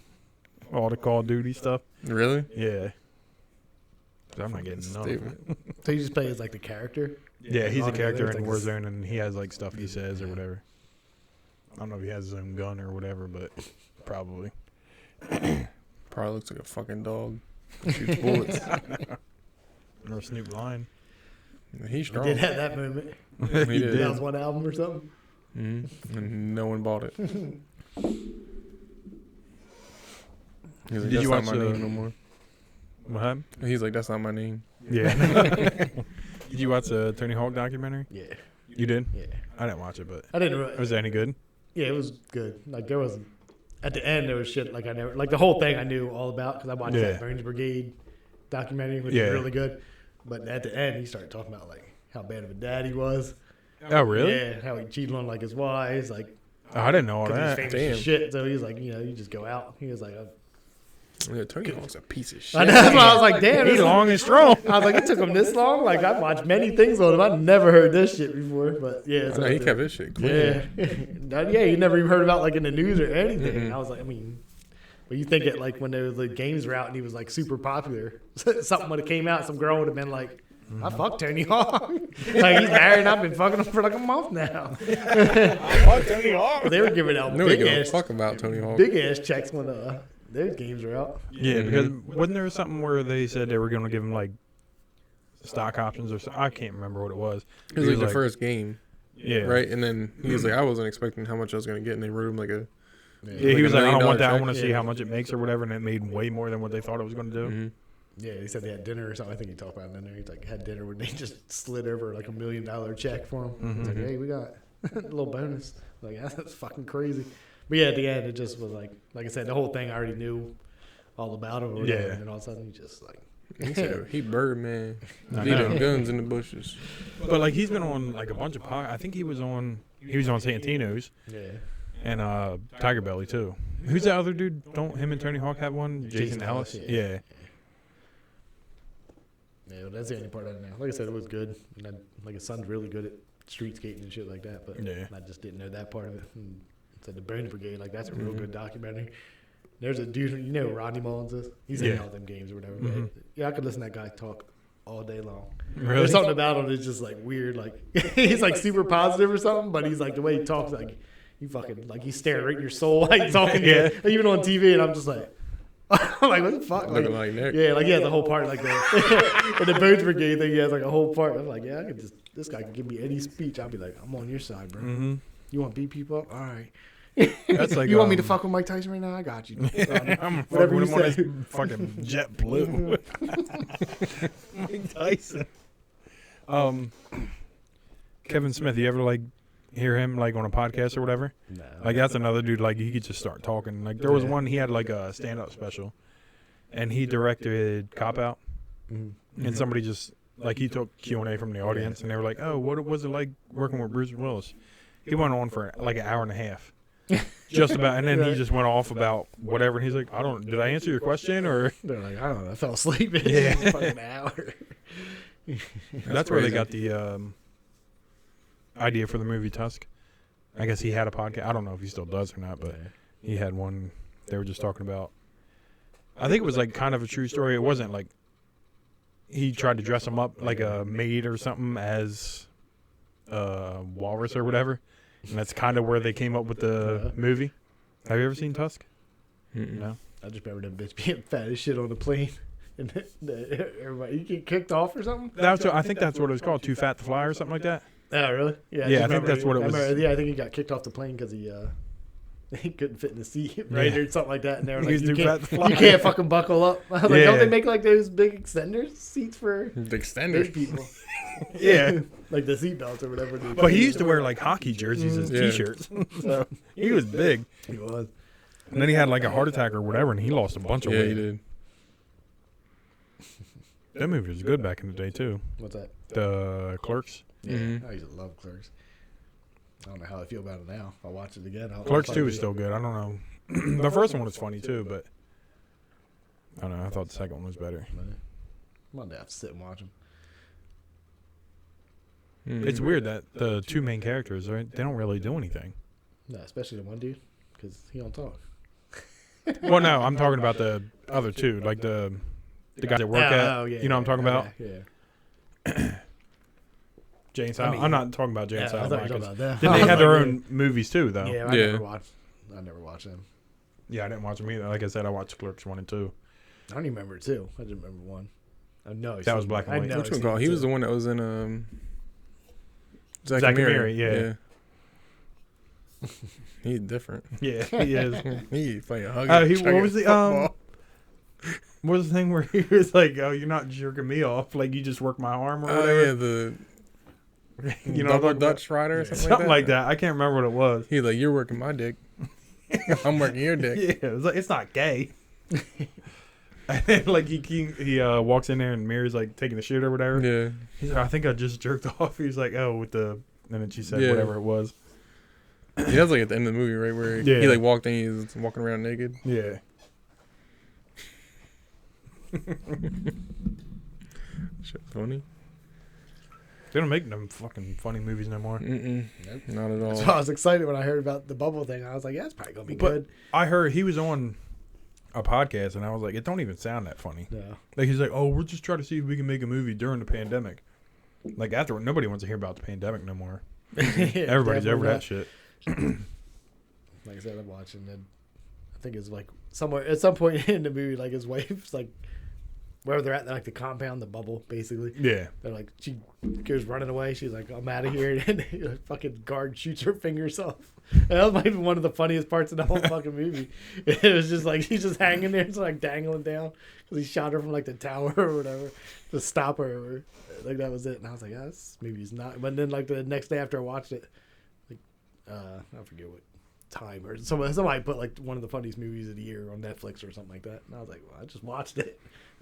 all the Call of Duty stuff. Really? Yeah, So I'm not getting none of Statement. it. So you just play as like the character. Yeah, he's a Okay, character there's in like this- Warzone, and he has like stuff he says or whatever. I don't know if he has his own gun or whatever, but probably. Probably looks like a fucking dog. Shoots bullets. Or Snoop Lion. He's He strong. did have that moment. He did. That was one album or something. And no one bought it. He's like, Did that's you not watch my name no more. What happened? He's like, that's not my name. Yeah. Did you watch the Tony Hawk documentary? Yeah, You did? yeah. I didn't watch it, but I didn't. Really, was it any good? yeah, it was good. Like there was, at the end there was shit like I never like the whole thing I knew all about because I watched Yeah. that Burns Brigade documentary, which Yeah. was really good. But at the end he started talking about like how bad of a dad he was. Oh, really? Yeah, how he cheated on like his wives, like Oh, I didn't know all because that. he's famous as Damn. shit. So he's like, you just go out. He was like, Yeah, Tony Hawk's a piece of shit. I know, that's why I was like, damn, He's this- long and strong. I was like, it took him this long. Like I've watched many things on him. I've never heard this shit before. But yeah, I know, he kept his shit clean. Yeah, yeah, you never even heard about like in the news or anything. Mm-mm. I was like, I mean, but you think it like when the games were out and he was like super popular, something would have came out, some girl would have been like, I fucked Tony Hawk. Like he's married and I've been fucking him for like a month now. Tony Hawk. They were giving out Nobody big give a ass, fuck about Tony Hawk. big ass checks when those games were out. Yeah, because wasn't there something where they said they were going to give him like stock options or something? I can't remember what it was. It was like the first game, Yeah. right? And then he was like, I wasn't expecting how much I was going to get, and they wrote him like a. Yeah, he Like was a like, I don't $1 want that. I check? want to see Yeah. how much it makes or whatever, and it made way more than what they thought it was going to do. Mm-hmm. Yeah, they said they had dinner or something. I think he talked about dinner. He's like had dinner where they just slid over like $1 million check for him. It's like, hey, we got a little bonus. Like yeah, that's fucking crazy. But yeah, at the end it just was like I said, the whole thing I already knew all about it. Or whatever, Yeah. And then all of a sudden he just like He said he Birdman. I He know. them guns in the bushes. But like he's been on like a bunch of I think he was on Santino's yeah. and Tiger Belly too. Who's the other dude? Don't him and Tony Hawk have one? Jason Ellis. Ellis, Yeah. Yeah, well, that's the only part I know. Like I said, it was good. And like his son's really good at street skating and shit like that. But Yeah. I just didn't know that part of it. And said the Bones Brigade, like that's a real Mhm. good documentary. There's a dude, you know who Rodney Mullins is? He's in Yeah. all them games or whatever. but Mhm. yeah, I could listen to that guy talk all day long. Really? There's something about him that's just like weird. Like he's like super positive or something, but he's like the way he talks, like you fucking like he's staring right in your soul while he's talking. Yeah. To you. Even on TV, and I'm just like, I'm like what the fuck? Like, Looking like Nick. yeah, like he has a whole part like that. In the Bones Brigade thing, he has like a whole part. I'm like, yeah, I could just this guy can give me any speech. I'll be like, I'm on your side, bro. Mm-hmm. You want to beat people up? All right. That's like you want me to fuck with Mike Tyson right now? I got you. I'm Whatever fucking you with him on say. his fucking jet blue. Mike Tyson. Kevin Smith, you ever like hear him like on a podcast or whatever? No. Like that's another dude. Like he could just start talking. Like there was Yeah. one he had like a stand-up special, and he directed Cop Out, and somebody just like he took Q&A from the audience, and they were like, "Oh, what was it like working with Bruce Willis?" He went on for like an hour and a half, just about, and then he Right. just went off about whatever. And he's like, "I don't. Did I answer your question or?" They're like, I don't know. I fell asleep. It's Yeah. just fucking an hour. That's where they crazy. got the idea for the movie Tusk. I guess he had a podcast. I don't know if he still does or not, but he had one. They were just talking about. I think it was like kind of a true story. It wasn't like he tried to dress him up like a maid or something as walrus or whatever, and that's kind of where they came up with the movie. Have you ever seen Tusk? Mm-mm. No. I just remember that bitch being fat as shit on the plane. And everybody, you get kicked off or something? That's what, I think that's what it was called. Too Fat to Fly or something like that. Oh, really? Yeah, Yeah, just I think remember that's what it I was. remember- yeah, I think he got kicked off the plane because he couldn't fit in the seat, right, Yeah. or something like that. And they were He like, was you too can't, fat to fly. you can't fucking buckle up. I was like, Yeah. don't they make like those big extenders seats for The big extender. people? Yeah. Like the seat belts or whatever. But he used to wear like hockey jerseys as Yeah. t-shirts. So he was big. He was. And then he had like a heart attack or whatever, and he lost a bunch of Yeah, weight. he did. That movie was good back in the day too. What's that? The Clerks. Yeah, Mhm. I used to love Clerks. I don't know how I feel about it now. If I watch it again, Clerks 2 is still good. I don't know. The first one was funny too, but I don't know. I thought the second one was better. One day I have to sit and watch them. Mhm. It's weird that the two main characters, right? They don't really do anything. No, especially the one dude, because he don't talk. Well, no, I'm talking about the other two. Like the The guys that work at. Oh, yeah, You know what I'm talking about? Yeah. Jane Silent. I mean, I'm not talking about Jane Yeah, I Silent thought you were Bob, talking 'cause about that. Then they had their Yeah. own movies too, though. Yeah, Yeah. I never watched them. Yeah, I didn't watch them either. Like I said, I watched Clerks 1 and 2. I don't even remember two. I didn't remember one. I know I've That was seen black and I white. know Which I've one seen called? He two. was the one that was in Zack Zack and and Miri. Miri, yeah. He's different. Yeah, he is. He playing huggy. What was the what was the thing where he was like, "Oh, you're not jerking me off, like you just work my arm or Oh whatever." yeah, the You know, double what I'm talking Dutch rider or about? something, Like that. I can't remember what it was. He's like, you're working my dick. I'm working your dick. Yeah, it was like, it's not gay. And then, like he walks in there and Mary's like taking the shit or whatever. Yeah. He's like, I think I just jerked off. He's like, oh, with the, and then she said Yeah. whatever it was. He does like at the end of the movie, right, where Yeah. he like walked in, he's walking around naked. Yeah. Shit, funny. They don't make them fucking funny movies no more. Mm-mm. Nope. Not at all. So I was excited when I heard about the bubble thing. I was like, yeah, it's probably gonna be But- good. I heard he was on a podcast and I was like, it don't even sound that funny. No. Like he's like, oh, we're just trying to see if we can make a movie during the pandemic. Like after nobody wants to hear about the pandemic no more. Everybody's over that shit. Like I said, I'm watching and I think it's like somewhere at some point in the movie, like his wife's like wherever they're at, like the compound, the bubble, basically. Yeah. They're like, she goes running away. She's like, I'm out of here. And the fucking guard shoots her fingers off. And that might be one of the funniest parts of the whole fucking movie. It was just like, she's just hanging there. It's like dangling down because he shot her from like the tower or whatever to stop her. Like that was it. And I was like, oh, this movie's not. But then like the next day after I watched it, like, I forget what time or somebody put like one of the funniest movies of the year on Netflix or something like that. And I was like, well, I just watched it.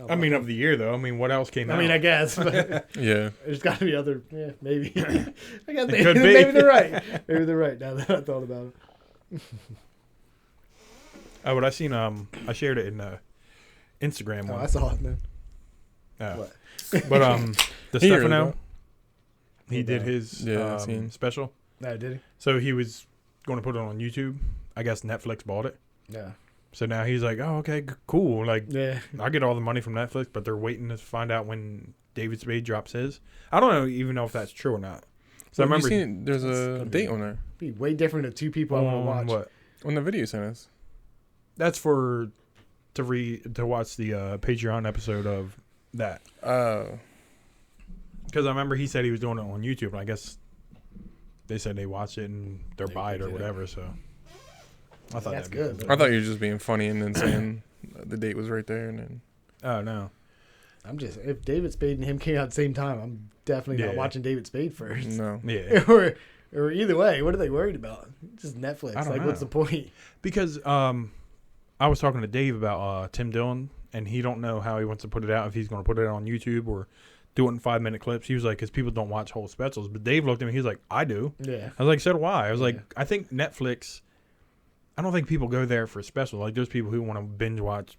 I mean, of the year though. I mean, what else came out? I mean, I guess. But Yeah. there's got to be other. Yeah, maybe. I guess It could be. maybe they're right. Maybe they're right. Now that I thought about it. Oh, but I seen I shared it in Instagram Oh, one. I saw it, man. Oh. What? But the He really Stefano, don't. he did his Yeah, I seen. special. No, did he? So he was going to put it on YouTube. I guess Netflix bought it. Yeah. So now he's like, oh, okay, cool. Like, Yeah. I get all the money from Netflix, but they're waiting to find out when David Spade drops his. I don't know even know if that's true or not. So I Have you remember seen there's That's a gonna be- date on there Be way different than two people I want to watch. what? on the video sentence. That's for to watch the Patreon episode of that. Because I remember he said he was doing it on YouTube, and I guess they said they watched it and they're They by it or picked it up. whatever. So I thought That's that'd be good. cool. I thought you were just being funny and then saying the date was right there and then. Oh no. I'm just if David Spade and him came out at the same time, I'm definitely not Yeah. watching David Spade first. No. Yeah. or either way, what are they worried about? Just Netflix. I don't Like, what's the know. point? Because I was talking to Dave about Tim Dillon, and he don't know how he wants to put it out, if he's going to put it on YouTube or do it in 5-minute clips. He was like, because people don't watch whole specials. But Dave looked at me, he's like, I do. Yeah. I was like, so do I. I was Yeah. like, I think Netflix, I don't think people go there for special. Like, there's people who want to binge watch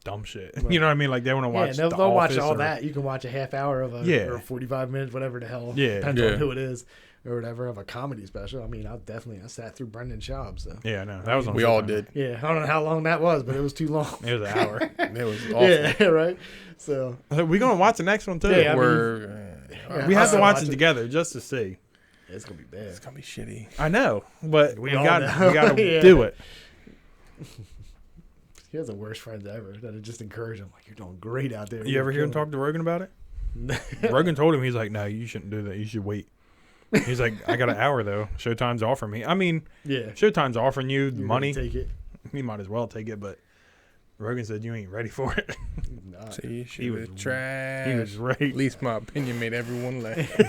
dumb shit. Right. You know what I mean? Like, they want to watch Yeah, The they'll watch Office all or- that. You can watch a half hour of a Yeah. or 45 minutes, whatever the hell. Yeah. Depends Yeah. on who it is or whatever of a comedy special. I mean, I sat through Brendan Schaub. So Yeah, no, that was on We all Showtime. did. yeah, I don't know how long that was, but it was too long. It was an hour. It was awful. Yeah, right. So We're going to watch the next one, too. Yeah, I mean- We're, Yeah, we I'll have to still watch watch it it. together just to see. it's gonna be bad. it's gonna be shitty. I know, but we all got know. we got to Yeah. do it. He has the worst friends ever that just encourage him like you're doing great out there. You ever hear him talk to Rogan about it? Rogan told him, he's like, no, you shouldn't do that. You should wait. He's like, I got an hour though. Showtime's offering me. I mean, Yeah, Showtime's offering you the You're money. gonna take it. You might as well take it, but Rogan said you ain't ready for it. Nah. See, He was- trash. He was right. At least my opinion made everyone laugh.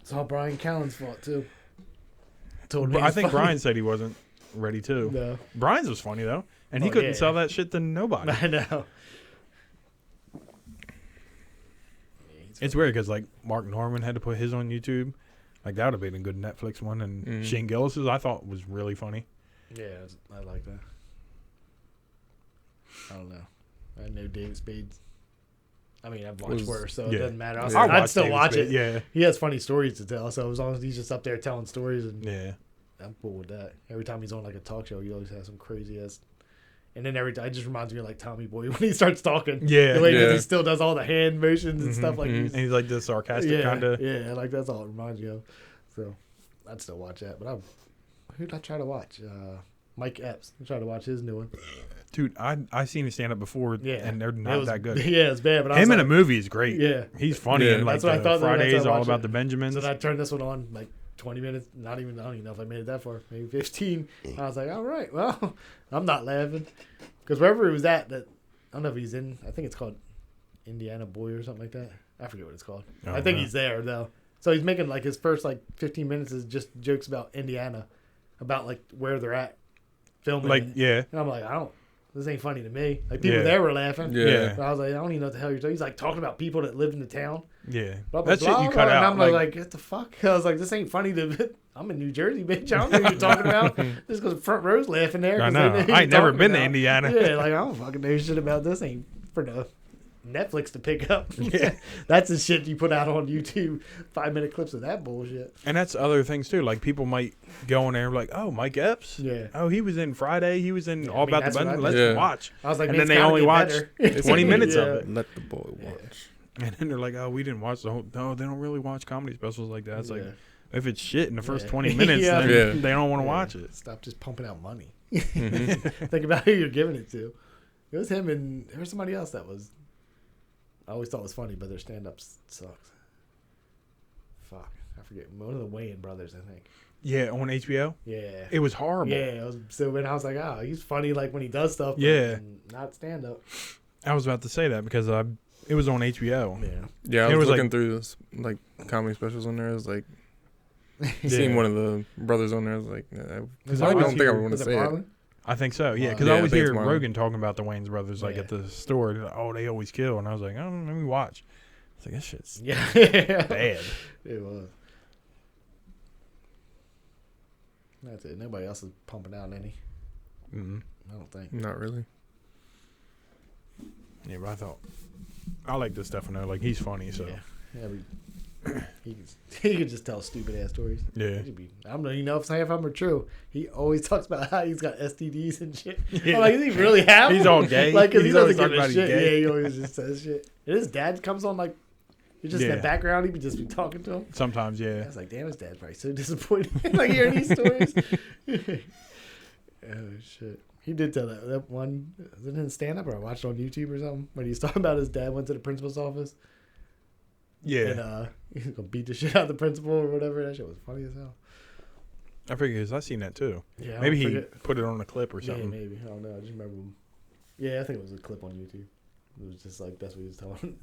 It's all Brian Callen's fault too. Told me But I it's think funny. Brian said he wasn't ready too. No, Brian's was funny though, and he Oh, couldn't yeah. sell that shit to nobody. I know. It's weird because like Mark Norman had to put his on YouTube. Like that would have been a good Netflix one, and Mhm. Shane Gillis's I thought was really funny. Yeah, I like that. I don't know. I know David Spade. I mean, I've watched Was- worse, so it yeah. doesn't matter. Yeah. I'd watch still David watch Spade, it. Yeah, He has funny stories to tell, so as long as he's just up there telling stories, and yeah. I'm cool with that. Every time he's on like a talk show, he always has some crazy ass And then every time, it just reminds me of like Tommy Boy when he starts talking. Yeah. The way that Yeah. he still does all the hand motions and stuff like Mhm. he's And he's like this sarcastic kind of. yeah, like that's all it reminds me of. So I'd still watch that. But who'd I try to watch? Mike Epps. I tried to watch his new one. Dude, I seen him stand up before, Yeah, and they're It not was- that good. Yeah, it's bad. But I Him was in a like, movie is great. yeah. He's funny, Yeah. and like That's what I the thought the next Fridays time I all watched about it. the Benjamins. So then I turned this one on like 20 minutes. I don't even know if I made it that far. Maybe 15. I was like, all right, well, I'm not laughing because wherever he was at, that I don't know if he's in. I think it's called Indiana Boy or something like that. I forget what it's called. Oh, I think wow. he's there though. So he's making like his first like 15 minutes is just jokes about Indiana, about like where they're at filming. like it. yeah, And I'm like, this ain't funny to me. Like people Yeah. there were laughing. Yeah. But I was like, I don't even know what the hell you're talking. He's like talking about people that lived in the town. yeah. Blah, blah, That shit blah, you blah, cut and out. I'm Like, like, what the fuck? I was like, this ain't funny to. I'm in New Jersey, bitch. I don't know what you're talking about. Just because front row's laughing there. I 'cause know. they know I ain't never talking been to about. Indiana. Yeah, like I don't fucking know shit about this. Ain't for the Netflix to pick up. Yeah. That's the shit you put out on YouTube. 5-minute clips of that bullshit. And that's other things too. Like people might go in there and be like, "Oh, Mike Epps. Yeah. Oh, he was in Friday. He was in Yeah, All I mean, About the that's what Benjamin. I Let's did. Yeah. watch." I was like, And man, then it's they gotta only get watch better. 20 minutes of Yeah. it. Let the boy Yeah. watch. And then they're like, "Oh, we didn't watch the whole. No, they don't really watch comedy specials like that." It's like Yeah. if it's shit in the first Yeah. 20 minutes, Yeah. then Yeah. they don't want to Yeah. watch it. Stop just pumping out money. Mhm. Think about who you're giving it to. It was him and there was somebody else that was. I always thought was funny, but their stand-up sucks. Fuck, I forget. One of the Wayans brothers, I think. Yeah, on HBO, Yeah. it was horrible. Yeah, so when I was like, oh, he's funny like when he does stuff. But Yeah. not stand-up. I was about to say that because it was on HBO. Yeah. Yeah, I It was was looking like- through this like comedy specials on there. I was like, Yeah. seeing one of the brothers on there. I was like, I Because don't I was think I here- would want to Was it say it. Marlon? I think so. Yeah, because Yeah, I I always think it's hear Marlon. Rogan talking about the Wayans brothers like Yeah. at the store. They're like, oh, they always kill, and I was like, oh, let me watch. It's like this shit's Yeah. bad. It was. That's it. Nobody else is pumping out any. Mm-hmm. I don't think. Not really. Yeah, but I thought I like this Stefano. Like he's funny, so Yeah, he could just tell stupid ass stories. yeah. He could be, I don't even know if half of them are true. He always talks about how he's got STDs and shit. Yeah. I'm like, does he really have? He's them? all gay. Like, cause he He's doesn't always give talking a about he's shit. gay. Yeah, he always just says shit. And his dad comes on like, he's just in Yeah. the background. He would just be talking to him. Sometimes, I yeah. was like, damn, his dad's probably so disappointed. Like hearing these stories. Oh shit. He did tell that one. Was it in stand up or I watched it on YouTube or something? When he was talking about his dad went to the principal's office. Yeah, And he's gonna beat the shit out of the principal or whatever. That shit was funny as hell. I figure because I seen that too. Yeah, Maybe I he forget. put it on a clip or Yeah, something. maybe. I don't know. I just remember him. Yeah, I think it was a clip on YouTube. It was just like that's what he was telling.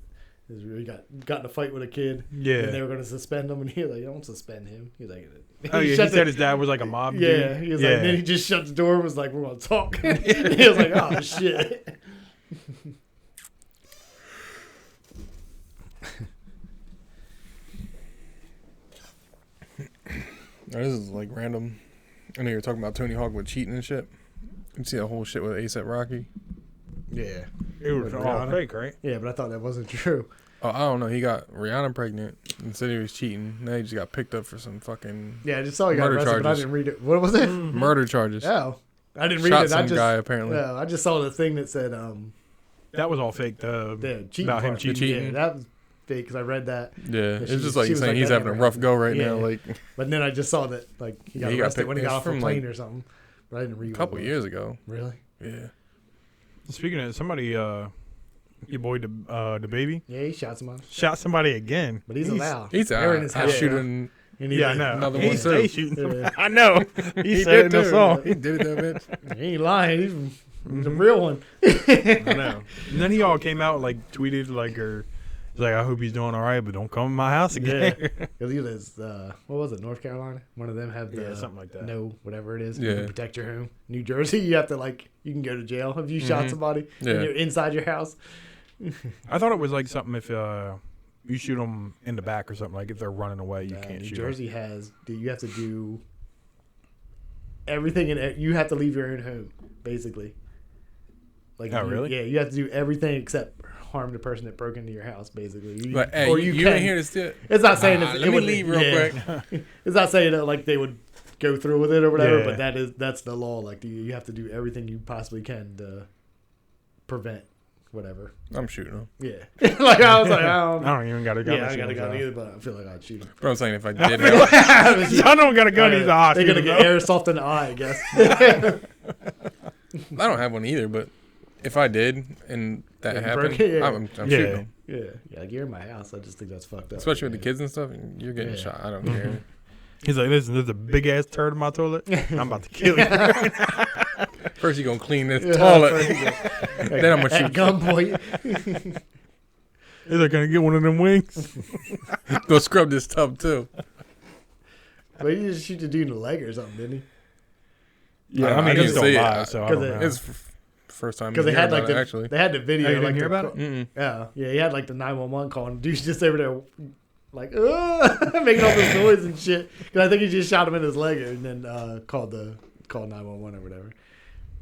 He was really got in a fight with a kid. Yeah. And they were gonna suspend him, and he was like, "Don't suspend him." He was like, Oh yeah, he shut said the- his dad was like a mob Yeah, dude. he was yeah. like. Then he just shut the door and was like, "We're gonna talk." He was like, "Oh shit." Now, this is like random. I know you're talking about Tony Hawk with cheating and shit. You see that whole shit with A$AP Rocky. Yeah. it was With all Rihanna. fake, right? Yeah, but I thought that wasn't true. Oh, I don't know. He got Rihanna pregnant and said he was cheating. Now he just got picked up for some fucking Yeah, I just saw he got Murder arrested, but I charges. didn't read it. What was it? murder charges. Oh, I didn't read Shot it. I some just guy apparently. I just saw the thing that said That was all fake. the cheating About him part. cheating. Cheating. Yeah, that was fake because I read that. Yeah, she it's just was- like she was saying like, he's that having a never rough go right Yeah. now. Like But then I just saw that like he got Yeah, he got arrested picked- when he it got was off the from, plane like, or something. But I didn't read a what couple it was. years ago. Really? Yeah. Speaking of somebody, your boy the baby Yeah, he shot somebody. shot somebody again. But he's allowed. He's They're in his I house. shooting. And he Yeah, I like, know. Another He one, stay too. shooting. Yeah. I know. He, said it in the too. song. He did it, that bitch. He ain't lying. He's the Mhm. real one. I know. And then he all came out like tweeted like or he's like, I hope he's doing all right, but don't come to my house again. Because he lives, what was it, North Carolina? One of them have the Yeah, something like that. no, whatever it is. Yeah. You can protect your home. New Jersey, you have to you can go to jail if you shot Mhm. somebody Yeah. and you're inside your house. I thought it was like something if you shoot them in the back or something like if they're running away, you can't New shoot Jersey you have to do everything you have to leave your own home, basically. Like, Oh, really? Yeah, you have to do everything except harm the person that broke into your house, basically. Like, hey, or you can. ain't here to steal. It's not saying Let it me would leave real quick. It's not saying that like they would go through with it or whatever. Yeah. But that's the law. Like you have to do everything you possibly can to prevent whatever. I'm shooting him. Yeah. Like I was like, I I don't even got a gun. yeah, I got a machine, gun so. either, but I feel like I'd shoot him. But I'm saying if I did, I don't got a gun. He's a hostage. They're gonna get airsoft in the eye, I guess. I don't have one either. But if I did and that Yeah, happened, broke it, yeah. I'm Yeah. shooting him. Yeah, like you're in my house. I just think that's fucked up. Especially with the kids and stuff. And you're getting Yeah. shot. I don't care. He's like, listen, there's a big ass turd in my toilet. I'm about to kill you. First, you gonna clean this Yeah, toilet. first Then I'm gonna at shoot. gunpoint. He's like, gonna get one of them wings. Go scrub this tub too. But he just shoot the dude in the leg or something, didn't he? Yeah, I I mean, didn't he's still see it. alive, so I 'Cause don't it- know. It's first time. Because they had like the actually. they had the video. Oh, you didn't like hear the about it? Mm-mm. Yeah, he had like the 911 call, and dude's just over there, like, making all this noise and shit. Because I think he just shot him in his leg and then called 911 or whatever.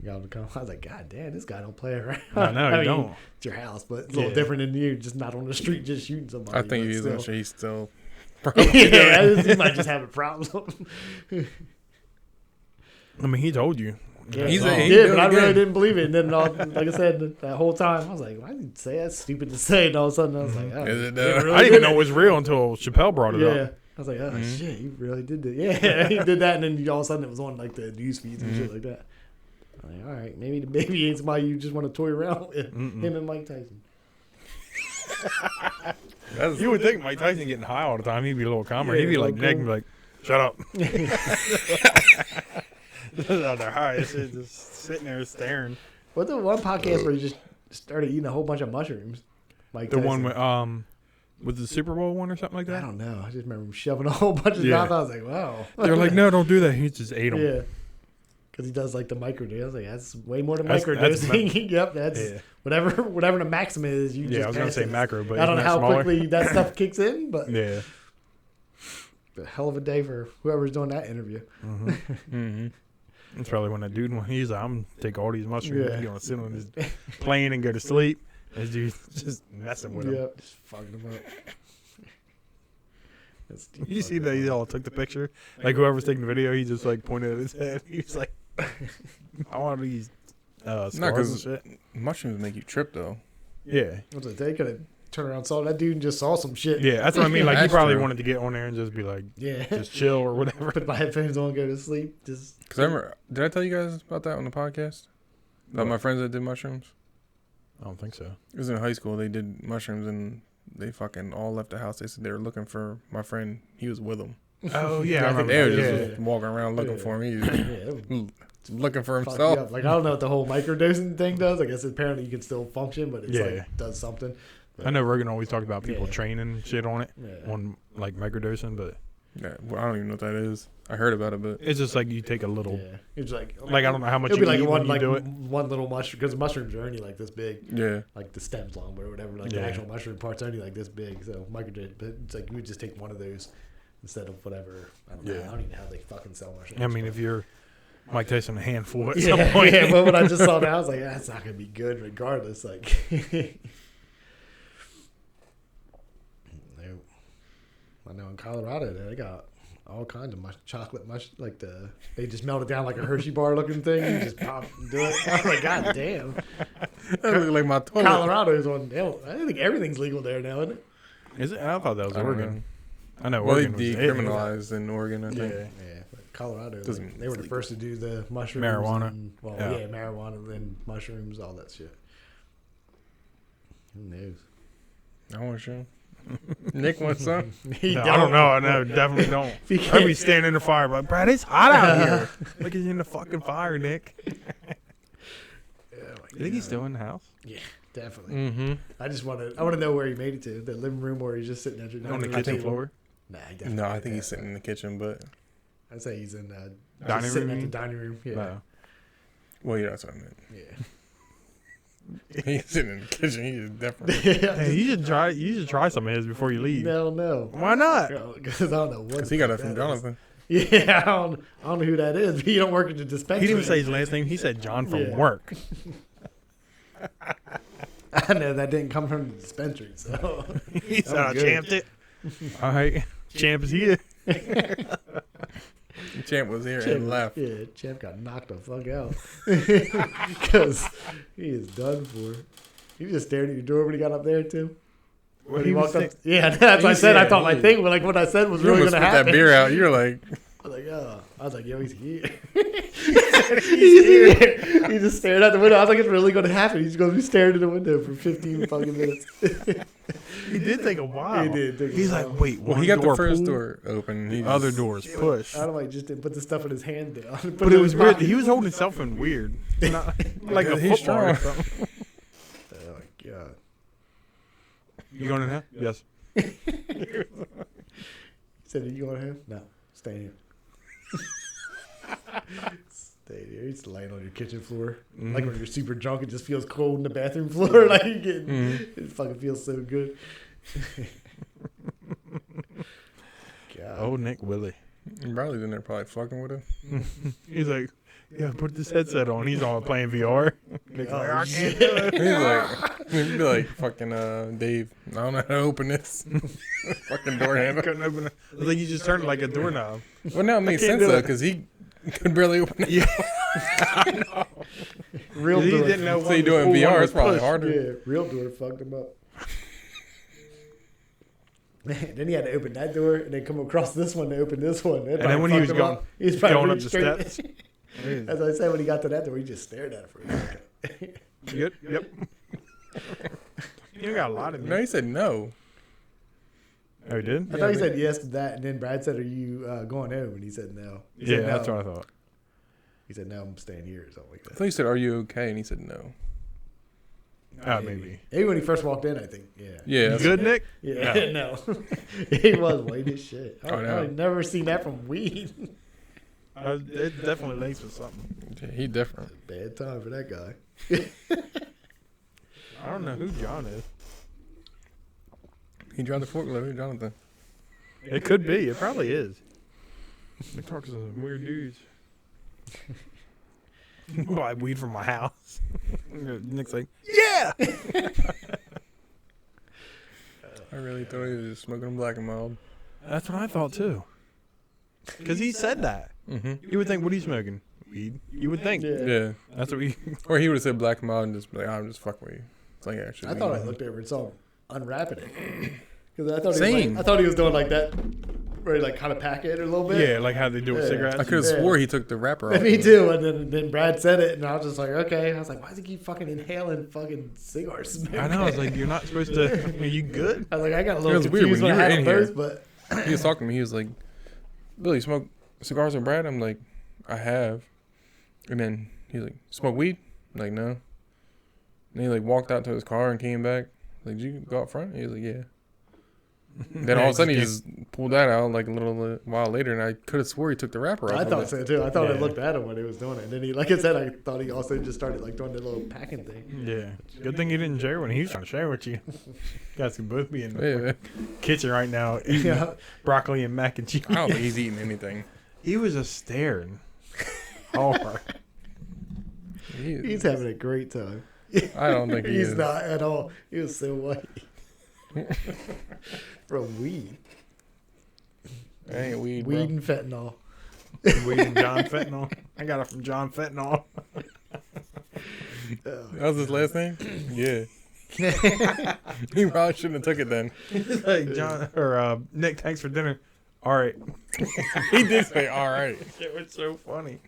Got him to come. I was like, God damn, this guy don't play around. I know, you mean, don't. It's your house, but it's a little Yeah. different than you, just not on the street, just shooting somebody. I think but he's still. yeah, he might just have a problem. I mean, he told you. Yeah, He's he a- he did, do but it I really again. didn't believe it. And then, like I said, that whole time, I was like, why did he say that? Stupid to say. And all of a sudden, I was like, oh, Is it, he really I didn't even did know it. it was real until Chappelle brought it Yeah. up. I was like, oh, Mhm. shit, he really did that. Yeah, he did that. And then all of a sudden, it was on like the news feeds and shit like that. I'm like, all right, maybe the baby ain't somebody you just want to toy around with. Mm-mm. Him and Mike Tyson. That's, You would think Mike Tyson getting high all the time. He'd be a little calmer. Yeah, He'd be like, little Nick, and be like, shut up. Out there high, just sitting there staring. What's the one podcast where he just started eating a whole bunch of mushrooms? Mike The Tyson. one with the Super Bowl one or something like I that. don't know. I just remember him shoving a whole bunch of Yeah. stuff. I was like, wow. They're like, no, don't do that. He just ate them. Yeah. Because he does like the microdose. I was like, that's way more than That's microdosing. Yep, that's Yeah. whatever the maximum is. You Yeah, just I was gonna pass say it. macro, but I don't know isn't that how smaller? quickly that stuff kicks in, but Yeah. a hell of a day for whoever's doing that interview. mm-hmm. That's probably when that dude, he's like, I'm gonna take all these mushrooms. Yeah. He's gonna sit on his plane and go to sleep. This dude's just messing with him. Yep, just fucking them up. That's You see that he all took the picture? Like whoever's taking the video, he just like pointed at his head. He was like, I want these scars and 'cause- shit. Mushrooms make you trip though. Yeah. What's it? They could have turned around, saw that dude, and just saw some shit. Yeah, that's what I mean. Like he That's probably true. wanted to get on there and just be like, Yeah. just chill or whatever. Put my headphones on, go to sleep. Just Cause I remember, did I tell you guys about that on the podcast? About my friends that did mushrooms. I don't think so. It was in high school. They did mushrooms and they fucking all left the house. They said they were looking for my friend. He was with them. Oh yeah, I remember. They were that. just walking around looking Yeah. for him. He was yeah, it would looking for fuck you himself. up. Like I don't know what the whole microdosing thing does. I guess apparently you can still function, but it's Yeah. like does something. I know Rogan always talked about people Yeah. training shit on it, Yeah. on like microdosing, but Yeah, well, I don't even know what that is. I heard about it, but it's just like you take a little. Yeah, it's like Like I don't know how much it'll you be like eat one when you like do it. one little mushroom because mushrooms are only like this big, yeah. like the stems long or whatever. Like the Yeah. actual mushroom part's only like this big. So microdose, but it's like you would just take one of those instead of whatever. I don't know. Yeah. I don't even know how they fucking sell mushrooms. I mean, if you're Mike Tyson, a handful at yeah, some point. yeah, but when I just saw that, I was like, that's not gonna be good regardless. Like, no. I know in Colorado they got all kinds of chocolate like they just melt it down like a Hershey bar looking thing. You just pop and do it. I was like, God damn. That looked like my toilet. Colorado's on. I think everything's legal there now, isn't it? Is it? I thought that was I don't Oregon. know. I know Well, they Oregon was it. decriminalized in Oregon, I think. Yeah. Yeah, but Colorado, Doesn't like, mean they were it's the legal. first to do the mushrooms, Marijuana. And, well, Yeah. yeah, marijuana, then mushrooms, all that shit. Who knows? I want some. Nick wants some. He No, I don't know. I know. Definitely don't. If he I'd be can't- standing in the fire, but Brad, it's hot out here. Look, he's in the fucking fire, Nick. Oh my You think he's God. still in the house? Definitely. Mm-hmm. I want to know where he made it to. The living room where he's just sitting at your On the dining room kitchen table. floor? Nah, he definitely No, I did think that. he's sitting in the kitchen, but I'd say he's in Dining just sitting room, at you the mean? dining room. Yeah, No. well, yeah, that's what I meant. yeah. He's sitting in the kitchen. He is definitely Hey, you should try some of his before you leave. No. Why not? Because I don't know what. because he got it from Jonathan. Yeah, I don't know who that is. But you don't work at the dispensary. He didn't even say his last name. He said John from Yeah. work. I know that didn't come from the dispensary. So He said, I'm I good. champed it. All right. Champ is here. Champ was here and left. Yeah, Champ got knocked the fuck out because he is done for. He just stared at your door when he got up there too. When he walked up, yeah, that's what I said. I thought my thing, but like what I said was You really almost gonna spit happen. that beer out. You're like, I was like, oh. I was like, yo, he's here. He's here. He just stared out the window. I was like, it's really going to happen. He's going to be staring at the window for 15 fucking minutes. He did take a while. He did take a He's while. like, wait, well, one he got the door first pulled, door open. He other just- doors pushed. I don't know. He just didn't put the stuff in his hand down. Put But in it was his weird. pocket. He was holding himself in weird. Not, like a He's football or strong. something. Oh, my God. You going in there? Yes. He said, are you going to him? No. Stay here. Stay there. He's laying on your kitchen floor. Mm-hmm. Like when you're super drunk, it just feels cold in the bathroom floor. Like you get, Mm-hmm. it fucking feels so good. God. Oh, Nick Willie. Riley's in there probably fucking with him. He's like, yeah, put this headset on. He's all playing VR. Nick's like, Oh, I can't shit. do it. He's like, he'd be like, fucking Dave, I don't know how to open this fucking door I handle. couldn't open it. I was like, you just turned it like a doorknob. Well, now it makes can't sense do though, it. because he could barely open it. Yeah. Real He door. didn't know So one you was doing pull, one VR, was it's probably push. harder. Yeah, real door fucked him up. Then he had to open that door and then come across this one to open this one. That And then when probably he was fucked him going- up. He was probably going up reached the straight- steps. As I said, when he got to that door, he just stared at it for a second. Good. Yep. You got a lot of No, he said no. Oh, he did? I thought he said yes to that, and then Brad said, "Are you going home?" And he said no. He Yeah, said, that's no. what I thought. He said, "No, I'm staying here," or something like I that. thought he said, "Are you okay?" And he said no. Maybe. Maybe when he first walked in, I think. Yeah. Yeah. You that's- good, Nick? Yeah. No. He was white as shit. I know. I've never seen that from weed. It definitely links with something. Yeah, he different. Bad time for that guy. I don't know who John is. He dropped the forklift, Jonathan. It could be. It probably is. They talk to some weird dudes. Buy weed from my house. Nick's like, yeah. I really thought he was just smoking black and mild. That's what I thought too. Because he said that. Mm-hmm. You would think, what are you smoking? Weed. You would think. Yeah. Yeah. That's what we. Or he would have said black and mild and just be like, I'm just fucking with you. It's like, actually. I thought I looked over and saw him unwrapping it. Because I thought Same. I thought he was doing like that, where he like kind of pack it a little bit. Yeah, like how they do with Yeah. cigarettes. I could have Yeah. swore he took the wrapper off. Me too. And then Brad said it, and I was just like, okay. I was like, why does he keep fucking inhaling fucking cigar smoke? I know. I was like, you're not supposed to. Are you good? I was like, I got a little was weird confused when when I you had were him in first, but He was talking to me. He was like, Billy, you smoke cigars with Brad? I'm like, I have. And then he's like, smoke weed? I'm like, no. And he like walked out to his car and came back. Like, did you go out front? He was like, yeah. Then all of a sudden he just pulled that out like a little while later, and I could have swore he took the wrapper off. I of thought it. so too. I thought I Yeah. looked at him when he was doing it, and then he, like I said, I thought he also just started like doing the little packing thing. Yeah. Good thing you didn't share when he was trying to share with you. Guys can both be in the Yeah. kitchen right now eating Yeah. broccoli and mac and cheese. I don't think he's eating anything. He was just staring hard. He's having a great time. I don't think he He's is. not at all. He was so white from weed, I ain't weed, weed bro. and fentanyl. Weed and John Fentanyl. I got it from John Fentanyl. That was his last name? Yeah. He probably shouldn't have took it then. Hey, John or Nick, thanks for dinner. All right. He did say, all right. It was so funny.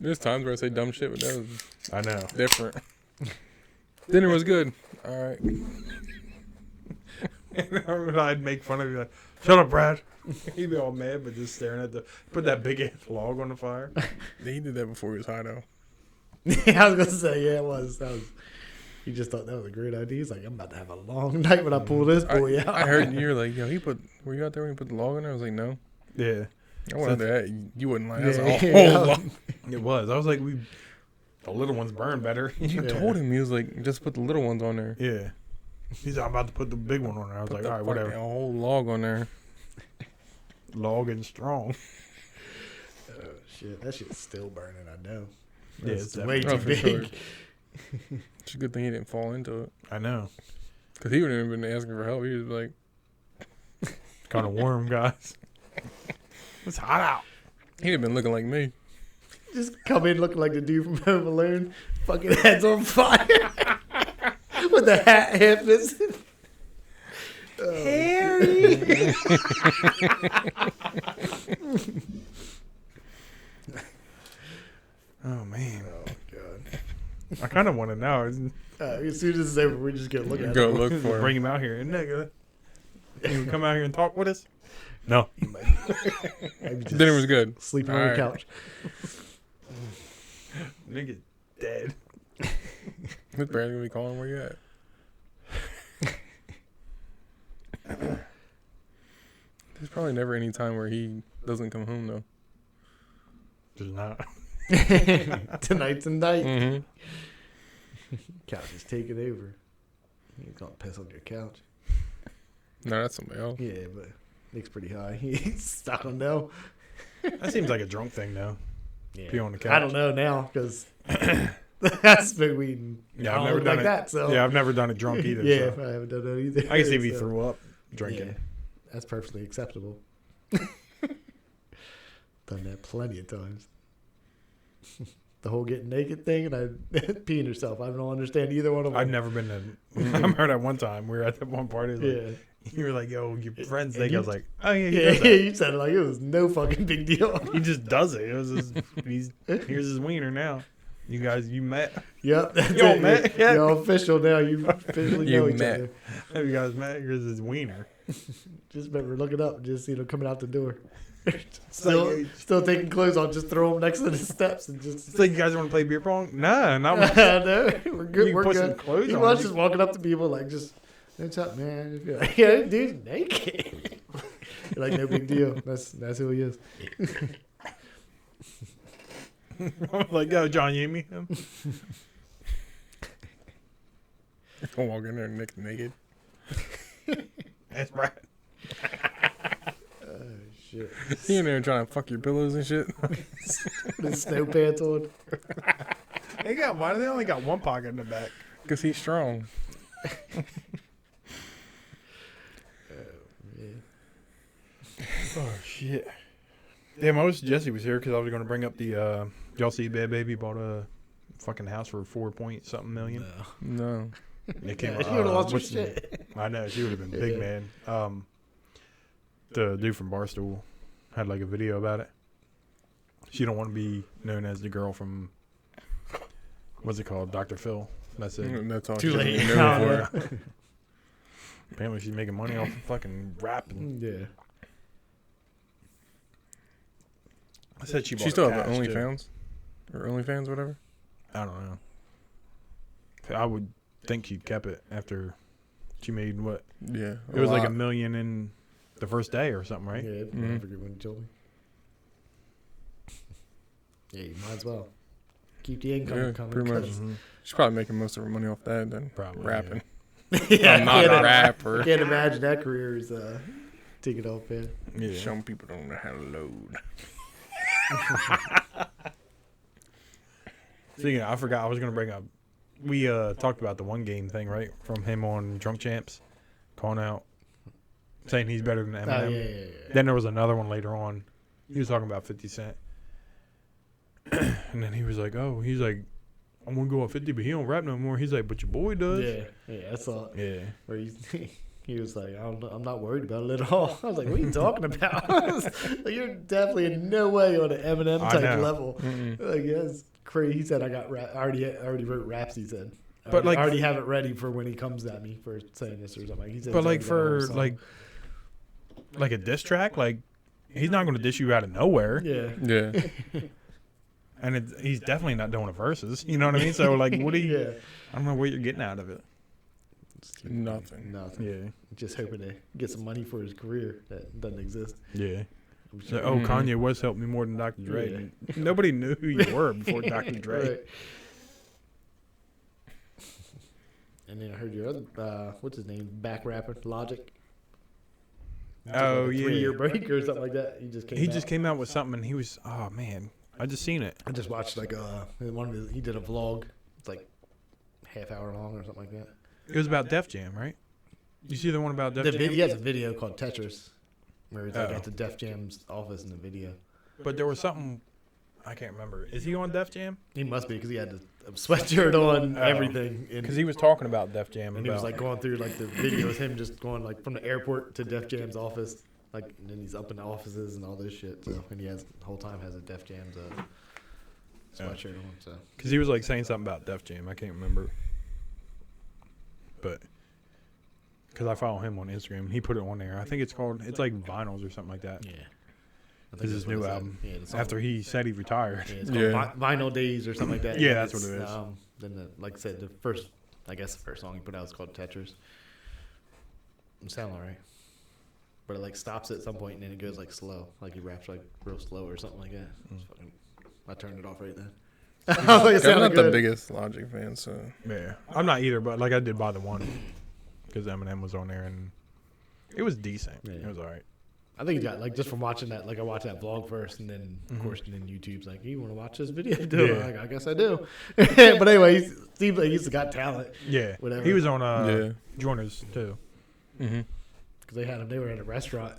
There's times where I say dumb shit, but that was I know. different. Dinner was good. All right. And I'd make fun of you like, shut up, Brad. He'd be all mad, but just staring at put that big ass log on the fire. He did that before he was high, though. Yeah, I was gonna say, yeah, it was. That was. He just thought that was a great idea. He's like, I'm about to have a long night when I pull this boy out. I heard you were like, yo, were you out there when he put the log in there? I was like, no. Yeah, I went out there. You wouldn't lie. That's Yeah, a yeah. whole log. it was. I was like, the little ones burn better. You Yeah. told him. He was like, just put the little ones on there. Yeah. He's like, I'm about to put the big one on there. I was Put like, the all right, fucking whatever. whole log on there. Log and strong. Oh, shit, that shit's still burning. I know. Yeah, That's it's way Oh, too for big. sure. It's a good thing he didn't fall into it. I know. Because he wouldn't have been asking for help. He was like, Kind of warm, guys. It's hot out. He'd have been looking like me. Just come in looking like the dude from Home Alone. Fucking head's on fire. With the hat half missing. Harry. Oh man, Oh god. I kind of want to know. As soon as it's over, we just get looking at Go him. look for Bring him. him out here, and nigga, you would come out here and talk with us. No, Maybe just Dinner was good. sleeping on the Alright. couch. nigga, dead. Who's Brad gonna be calling? Where you at? There's probably never any time where he doesn't come home though. There's not. Tonight's the night. Mm-hmm. Couch is taking over. He's gonna piss on your couch. No, that's somebody else. Yeah, but Nick's pretty high. He's stuck on no. That seems like a drunk thing, though. Yeah. Be on the couch. I don't know now because that's been weed. Yeah, I've never done like it. that. So Yeah, I've never done it drunk either. yeah, so. I haven't done that either. I can see if he So, threw up drinking. yeah, that's perfectly acceptable. Done that plenty of times. The whole getting naked thing and I peeing herself. I don't understand either one of them. I've never been to. I remember that one time we were at that one party. Like, Yeah. You were like, "Yo, your friends And think." you- I was like, "Oh yeah, he Yeah, does that." you said it like it was no fucking big deal. He just does it. It was here's his wiener now. You guys, you met. Yep. That's Y'all it. met yet? You're official now. You officially You know each met. other. Have you guys met? Here's his wiener. Just remember looking up and just see them coming out the door. It's like, Still taking clothes off, just throw them next to the steps and just. it's like you guys want to play beer pong? Nah, not with No, we're good. You We're put some good. clothes He on. was just walking up to people like, just, what's up, man? Just be like, yeah, dude's naked. You're like, no big deal. That's who he is. I'm like, yo, John, you meet him? Don't walk in there and naked. That's Brad. Oh shit! He in there trying to fuck your pillows and shit. The snow pants on. Why do they only got one pocket in the back? Cause he's strong. Oh shit. Damn, I wish Jesse was here because I was going to bring up the. Y'all see Bad Baby bought a fucking house for 4-point-something million. No. It came. You would have lost your what's the- shit. I know she would have been big, Yeah. man. The dude from Barstool had like a video about it. She don't want to be known as the girl from what's it called, Dr. Phil. That's it. That's all Too she's late. known for. Apparently, she's making money off of fucking rapping. Yeah. I said she. She bought still a have an cash, too. OnlyFans? Or OnlyFans, whatever? I don't know. I would think she kept it after she made what? Yeah. It was like lot. $1 million in the first day or something, right? Yeah, Mhm. I forget when you told me. Yeah, you might as well keep the income Yeah, coming. pretty much. 'cause- Mhm. She's probably making most of her money off that than Probably, rapping. yeah, I'm not I a can't- rapper. I can't imagine that career is taking off, man. Yeah. Some people don't know how to load. Speaking of, I forgot I was gonna bring up. We talked about the one game thing, right? From him on Drunk Champs, calling out, saying he's better than Eminem. Oh, yeah. Then there was another one later on. He was talking about 50 Cent, and then he was like, "Oh, he's like, I'm gonna go on 50, but he don't rap no more." He's like, "But your boy does." Yeah, I saw it. Yeah. Where he was like, I'm not worried about it at all. I was like, what are you talking about? Like, you're definitely in no way on an Eminem I type know. level. Mm-mm. Like, that's crazy. He said, I already wrote raps, he said. But, like- I already have it ready for when he comes at me for saying this or something. He said But he's like already got a whole for song. like a diss track, like he's not gonna diss you out of nowhere, Yeah. Yeah. and he's definitely not doing a verses. You know what I mean? So like, what do you? Yeah. I don't know what you're getting out of it. Nothing. Nothing. Yeah. Just hoping to get some money for his career that doesn't exist. Yeah. I'm So, sure. oh, Mhm. Kanye West helped me more than Dr. Dre. Nobody knew who you were before Dr. Dre. Right. And then I heard your other, what's his name, back rapper, Logic. Oh, Like a yeah. 3-year break or something like that. He just came out. Came out with something, and he was, oh man, I just seen it. I just watched like one of his, he did a vlog. It's like half hour long or something like that. It was about Def Jam, right? You see the one about Def Jam? He has a video called Tetris. where he's like at the Def Jam's office in the video. But there was something I can't remember. Is he on Def Jam? He must be because he had a sweatshirt on, everything. Because he was talking about Def Jam. And he was like going through like the video with him just going like from the airport to Def Jam's office, like, and then he's up in the offices and all this shit. So, and he has the whole time has a Def Jam's sweatshirt on. So, because he was like saying something about Def Jam, I can't remember. But because I follow him on Instagram, he put it on there. I think it's like Vinyls or something like that. yeah. This is his new album. Yeah, the song- After he said he retired. yeah, it's called Vinyl Days or something like that. Yeah, And that's what it's, it is. Then, like I said, the first song he put out is called Tetris. It sounds alright. But it like stops at some point and then it goes like slow. Like he raps like real slow or something like that. It's fucking, I turned it off right then. I was like, it I'm sounded not the good. biggest Logic fan, so Yeah, I'm not either, but like I did buy the one because Eminem was on there and it was decent. Yeah. It was all right. I think he got like just from watching that. Like I watched that vlog first, and then of course, and then YouTube's like, "You want to watch this video?" Too? Yeah. I'm like, I guess I do. But anyway, he seems like he's got talent. Yeah, Whatever. he was on yeah. Joiners too. Mm-hmm. Because they had him. They were at a restaurant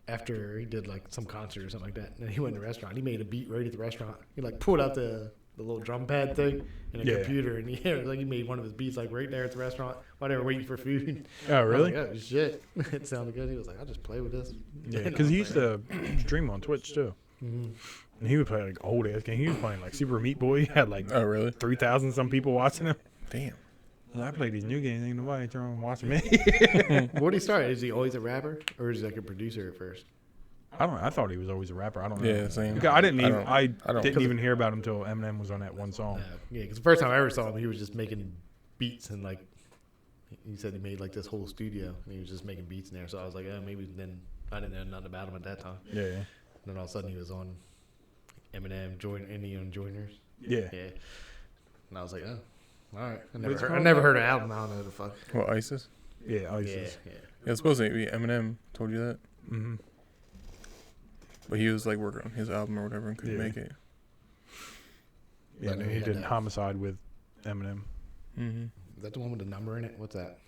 after he did like some concert or something like that. And he went to the restaurant. He made a beat right at the restaurant. He like pulled out the little drum pad thing and a Yeah. computer, and he made one of his beats like right there at the restaurant while they were waiting for food. Oh, I was really? like, oh shit, it sounded good. He was like, I'll just play with this. Yeah, And I because was he used like, to stream on Twitch too, Mhm. and he would play like old ass game. He was playing like Super Meat Boy. He had like Oh, really? 3,000 some people watching him. Damn. I play these new games. Ain't nobody trying to watch me. What did he start? Is he always a rapper, or is he like a producer at first? I thought he was always a rapper. I don't know. Yeah, same. Because I didn't even. don't- I, don't- didn't even hear about him until Eminem was on that one song. Yeah, because the first time I ever saw him, he was just making beats and like he said he made like this whole studio and he was just making beats in there. So I was like, oh, maybe then I didn't know nothing about him at that time. Yeah. And then all of a sudden he was on Eminem, Indian Joiners. Yeah. Yeah, and I was like, oh, all right. I What's it never called? heard an album. I don't know the fuck. What, ISIS? Yeah. Yeah, ISIS. yeah. Yeah, it's supposed to be Eminem. Told you that. Mm-hmm. But he was like working on his album or whatever and couldn't Yeah. make it. Yeah. But And he he had did that- Homicide with Eminem. Mm-hmm. Is that the one with the number in it? What's that?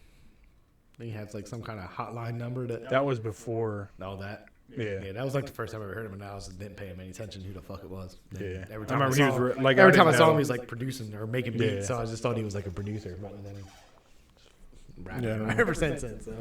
I think he has like some kind of hotline number that. That was before. All that. Yeah. Yeah, that was like the first time I ever heard him, and I didn't pay him any attention who the fuck it was. Then Yeah. every I time I, remember saw he was him, like every time I didn't saw know. him, he was like producing or making beats. Yeah. So I just thought he was like a producer. But then rapping Yeah, I know. ever since then. So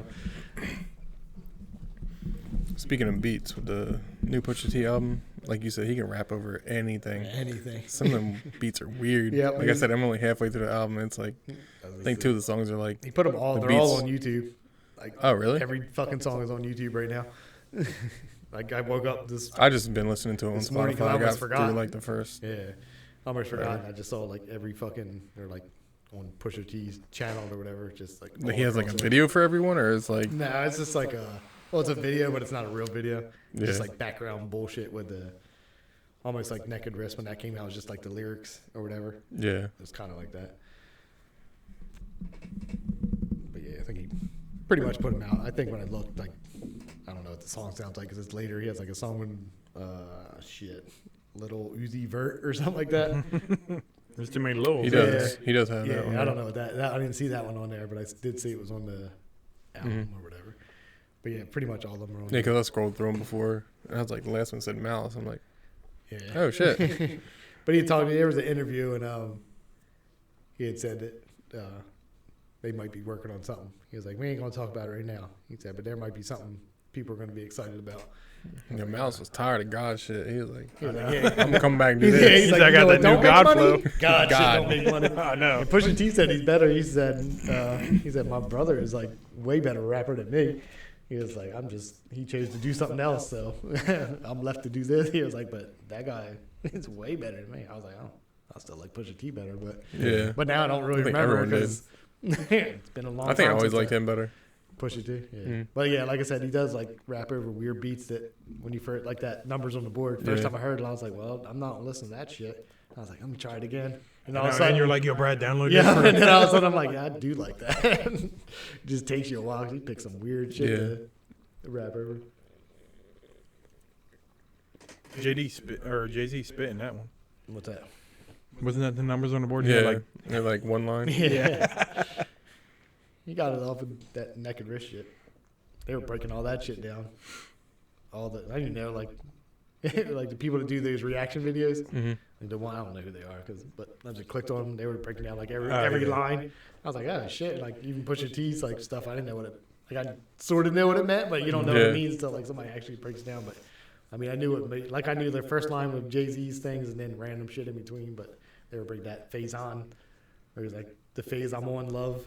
Speaking of beats, with the new Pusha T album, like you said, he can rap over anything. anything. Some of them beats are weird. Yeah, Like I said, I'm only halfway through the album. It's like, I think two of the songs are like, He put them all. the They're all beats. on YouTube. Like oh, really? every fucking song is on YouTube right now. Like I woke up this. I just been listening to it on This morning, 'cause Spotify. I I got almost through forgot. like the first. Yeah, I almost forgot. I just saw like every fucking or like on Pusha T's channel or whatever. Just like Like all he has like a across it. video for everyone, or it's like, No, it's just like well, it's a video, but it's not a real video. It's just Yeah. like background bullshit with the almost like Naked Wrist when that came out. It was just like the lyrics or whatever. yeah. It was kind of like that. But yeah, I think he pretty much put him out. I think when I looked, like, I don't know what the song sounds like because it's later. He has like a song with Little Uzi Vert or something like that. There's too many little. He Yeah. does. He does have that Yeah, one. I don't know what that. I didn't see that one on there, but I did see it was on the album or whatever. But yeah, pretty much all of them are on. Yeah, there. because I scrolled through them before, and I was like, the last one said Malice. I'm like, Yeah. oh shit. But he told me there was an interview and he had said that they might be working on something. He was like, we ain't gonna talk about it right now. He said, but there might be something people are gonna be excited about. Yeah, Malice was tired of God shit. He was like, He was like, yeah. I'm gonna come back and do Yeah, this. he's like, I you got know what that new don't make God money? flow. God, God. shit don't make money. I know. And Pusha T said he's better. He said my brother is like way better rapper than me. He was like, he chose to do something else, so I'm left to do this. He was like, but that guy is way better than me. I was like, oh, I still like Pusha T better, but Yeah. but now I don't really I think remember everyone because it's been a long time. I think I always since liked him better. Pusha T, yeah. Mm. But yeah, like I said, he does like rap over weird beats that when you first like that numbers on the board. First Yeah. time I heard it, I was like, well, I'm not listening to that shit. I was like, I'm gonna try it again. And all And of a sudden, you're like, yo, Brad, download yeah. this. And then all of a sudden, I'm like, yeah, I do like that. It just takes you a while. He picks some weird shit Yeah. to rap over. Jay-Z spit in that one. What's that? Wasn't that the numbers on the board? He Yeah, had, they're like one line. Yeah. He got it off of that Naked Wrist shit. They were breaking all that shit down. all the, I didn't know, like, like the people that do those reaction videos. Mm-hmm. Like the one, I don't know who they are, but I just clicked on them. They were breaking down like every yeah. line. I was like, oh shit! Like even Pusha T's like stuff, I didn't know what it. Like I sort of know what it meant, but you don't know what it means until like somebody actually breaks it down. But I mean, I knew it. Like I knew their first line with Jay-Z's things, and then random shit in between. But they were breaking that phase on. Where it was like the phase I'm on, love.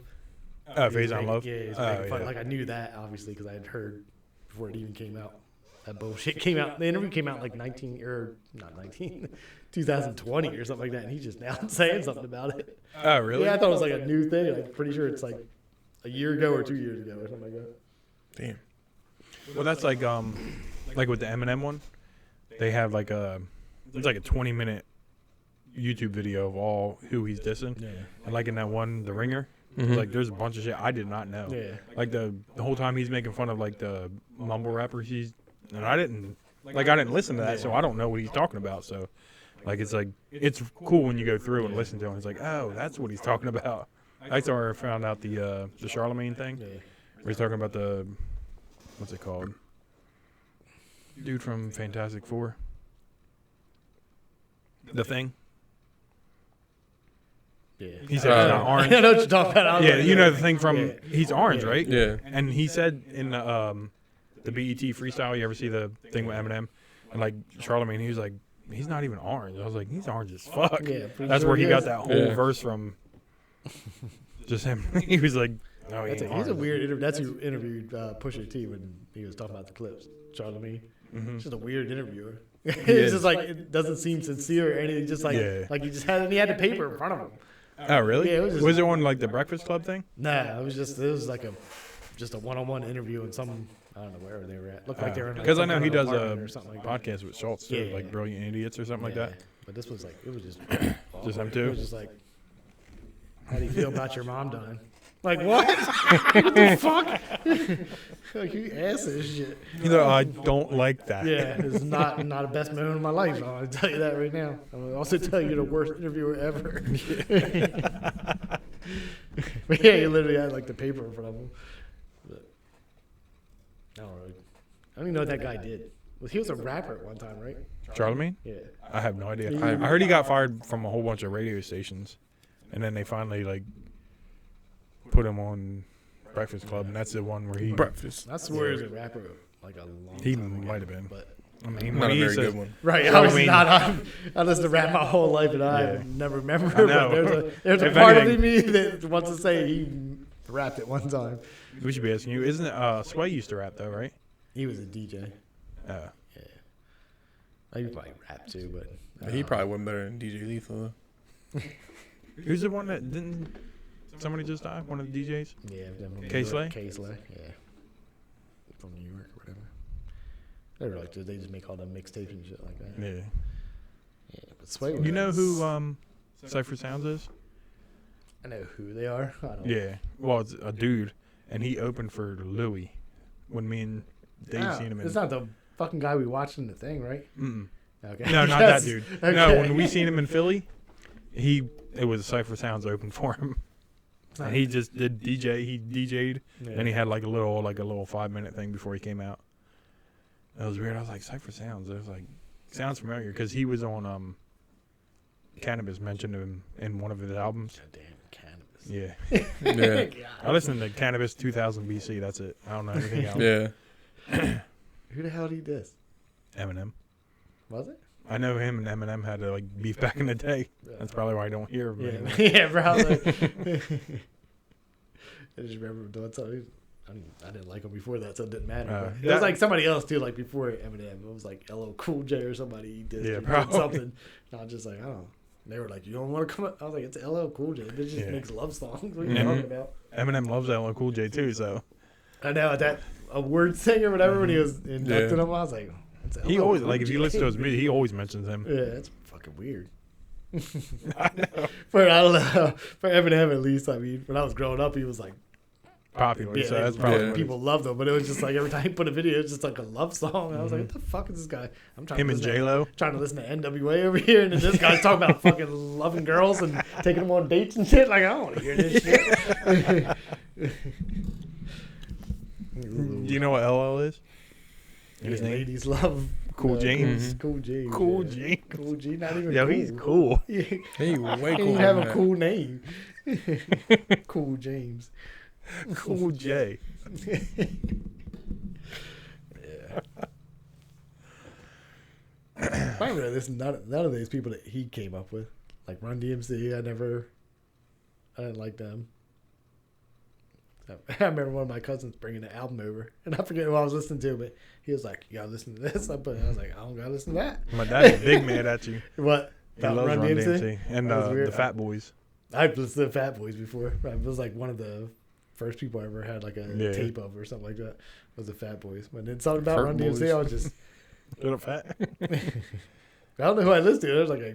Phase on love. Yeah, it's Oh, fun. yeah. Like I knew that obviously because I had heard before it even came out. That bullshit came out. The interview came out like 2020 or something like that, and he's just now saying something about it. Oh, really? Yeah, I thought it was like a new thing. I'm pretty sure it's like a year ago or 2 years ago or something like that. Damn. Well, that's like with the Eminem one, they have like it's like a 20-minute YouTube video of all who he's dissing, Yeah. and like in that one, The Ringer, Mhm. like there's a bunch of shit I did not know. Yeah. Like the whole time he's making fun of like the mumble rappers, and I didn't listen to that, so I don't know what he's talking about. So, like it's cool when you go through and listen to him. It's like, oh, that's what he's talking about. That's where I found out the Charlemagne thing. Yeah. Where he's talking about the, what's it called? Dude from Fantastic Four. The Thing. Yeah. He said he's not I orange. know what you're talking about. I was Yeah, like, you know the thing from, Yeah. he's orange, right? Yeah. And he said in the BET freestyle, you ever see the thing with Eminem? And like Charlemagne, he was like, he's not even orange. I was like, he's orange as fuck. Yeah, pretty That's sure where he he got is. that whole Yeah. verse from. Just him. He was like, no, he He's ain't a orange. weird interview. That's who interviewed Pusha T when he was talking about the clips. Charlemagne. Mhm. It's just a weird interviewer. It's just like it doesn't seem sincere or anything. Just like Yeah. like he just had the paper in front of him. Oh, really? Yeah, it was just- was it on like the Breakfast Club thing? Nah, it was like a one-on-one interview in some, I don't know where they were at. Looked like they were in like Because I some know kind he of does apartment a or something like that. podcast with Schultz too, Yeah. like Brilliant Idiots or something like Yeah, that. But this was like it was just Just him It too? was just like, how do you feel about your mom dying? Like what? What the fuck? Like you ass this shit. You know, I don't like that. Yeah, it's not the best moment of my life. I'm gonna tell you that right now. I'm gonna also tell you you're the worst interviewer ever. But yeah, he literally had like the paper in front of him. But, I don't know. I don't even know what that guy did. He was a rapper at one time, right? Charlemagne? Yeah. I have no idea. I- I heard he got fired from a whole bunch of radio stations, and then they finally like put him on Breakfast Club, and that's the one where he. Breakfast. I swear he was a rapper like a long He time ago. might have been. But I mean, Not when a he very says, good one. right, So, I was I mean- not. I listened to rap my whole life, and I Yeah. never remember. I know. But there's a If part anything- of me that wants to say he rapped at one time. we should be asking you, isn't it? Sway used to rap though, right? He was a DJ. Uh, He probably rap too, but He probably wasn't better than DJ Lethal. who's the one that didn't? Somebody just die. One of the DJs. yeah, definitely. K-Slay? K-Slay, yeah, from New York or whatever. They were like they just make all the mixtapes and shit like that. Yeah. Yeah, but Sway. Was You know who Cypher Sounds is? I know who they are. I don't. Yeah. Well, it's a dude, and he opened for Louis when me and Dave Ah, seen him in. it's not the fucking guy we watched in the thing, right? Mm-mm. Okay. No, not that Yes. dude. Okay. No, when we seen him in Philly, it was Cypher Sounds open for him, and he just did DJ. He DJ'd, Yeah. and he had like a little 5-minute thing before he came out. That was weird. I was like, Cypher Sounds. I was like, sounds familiar because he was on Cannabis mentioned him in one of his albums. Goddamn cannabis. Yeah, Yeah. I listened to Cannabis 2000 BC. That's it. I don't know anything else. Yeah. Who the hell did this? Eminem. Was it? I know him and Eminem had like beef back in the day. That's probably why I don't hear of him anymore. Yeah, yeah, probably. I just remember doing something. I didn't like him before that, so it didn't matter. But it was that- like somebody else too, like before Eminem. It was like LL Cool J or somebody. He did, Yeah, he did probably. something. And I was just like, oh. They were like, you don't want to come up? I was like, it's LL Cool J. It just Yeah. makes love songs. What are you Mhm. talking about? Eminem loves LL Cool J too, so I know that a word thing or whatever when he was inducting him. I was like, it's he LL always Cool like if you J. listen to his music, he always mentions him. Yeah, it's fucking weird. I know. For I don't know, for Eminem at least. I mean, when I was growing up, he was like, Popular, yeah, so that's probably yeah. what it is. people loved him. But it was just like every time he put a video, it's just like a love song. And I was like, what the fuck is this guy? I'm trying Him to and listen to- J Lo. trying to listen to NWA over here, and then this guy's talking about fucking loving girls and taking them on dates and shit. Like I don't want to hear this shit. Do you know what LL is? His Yeah, name? ladies love Cool James. Cool James. Cool yeah. James. Cool G. Not even. Yo, cool. he's cool. Yeah. Hey, way He cool. didn't have a cool name. Cool James. Cool J. Yeah. I remember this. None of these people that he came up with, like Run DMC. I didn't like them. I remember one of my cousins bringing the album over, and I forget who I was listening to, but he was like, "You gotta listen to this." I was like, "I don't gotta listen to that." My dad's a big mad at you. What? He loves Run DMC. And That was weird. the Fat Boys. I've listened to Fat Boys before. I was like one of the first people I ever had like a Yeah. tape of or something like that. Was the Fat Boys. When it's something about Fat Run Boys. DMC, I was just Little fat. I don't know who I listened to. There's like I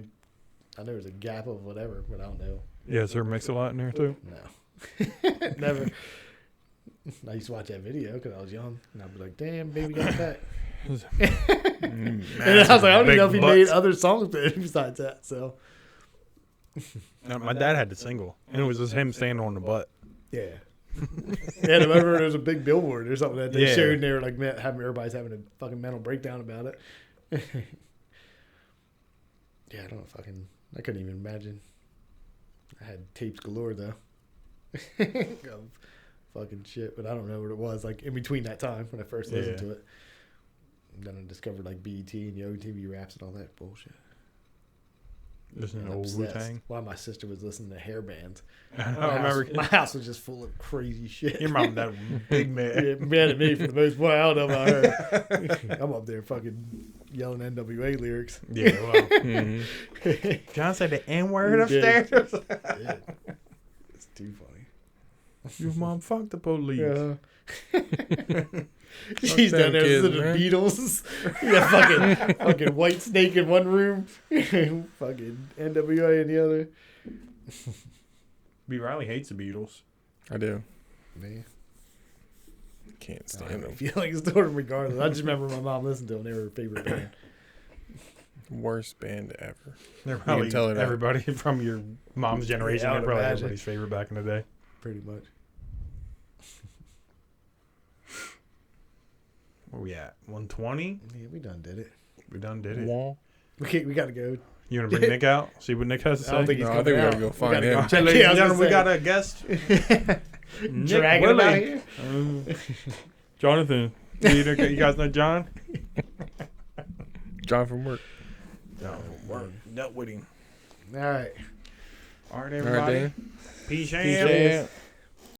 know there's a gap of whatever, but I don't know. Yeah, is there mix a lot in there too? No, never. I used to watch that video because I was young, and I'd be like, "Damn, baby got fat." And I was like, "I don't even Big know if he butts. made other songs besides that." So No, my dad had the single, and it was just him standing on the butt. yeah, yeah. I remember there was a big billboard or something that they Yeah. showed, and they were like having everybody's having a fucking mental breakdown about it. Yeah, I don't I couldn't even imagine. I had tapes galore though. Of fucking shit, but I don't know what it was like in between that time when I first listened Yeah. to it. And then I discovered like BET and Yo TV raps and all that bullshit. Listening to And old obsessed. Wu-Tang. While my sister was listening to hair bands. I My remember house, my house was just full of crazy shit. your mom, that big man. Yeah, mad at me for the most part. I don't know about her. I'm up there fucking yelling NWA lyrics. Yeah, well. Mhm. John said the N word He did. upstairs. Yeah. It's too funny. Your mom fucked the police. Yeah. She's them down there kids, listening to man. the Beatles. Yeah, fucking White Snake in one room, fucking NWA in the other. B. Riley hates the Beatles. I do. Man, Can't I stand have them. feelings toward them regardless. I just remember my mom listened to them. They were her favorite band. Worst band ever. They're probably tell her that. everybody from your mom's generation. Yeah, I They're would probably imagine. everybody's favorite back in the day. Pretty much. Where we at? 120? Yeah, we done did it. We done did it. Wah. We gotta go. You want to bring Nick out? See what Nick has to I don't say? think he's No, I coming think we out. gotta go find gotta him. check- Ladies yeah, I and was gentlemen, we gonna got a guest. say. Nick Dragging him out Willie. here. Jonathan. You guys know John? John from work. No, work. Dealt with him. All right. All right, All right, everybody. Dan. Peace Peace out. out.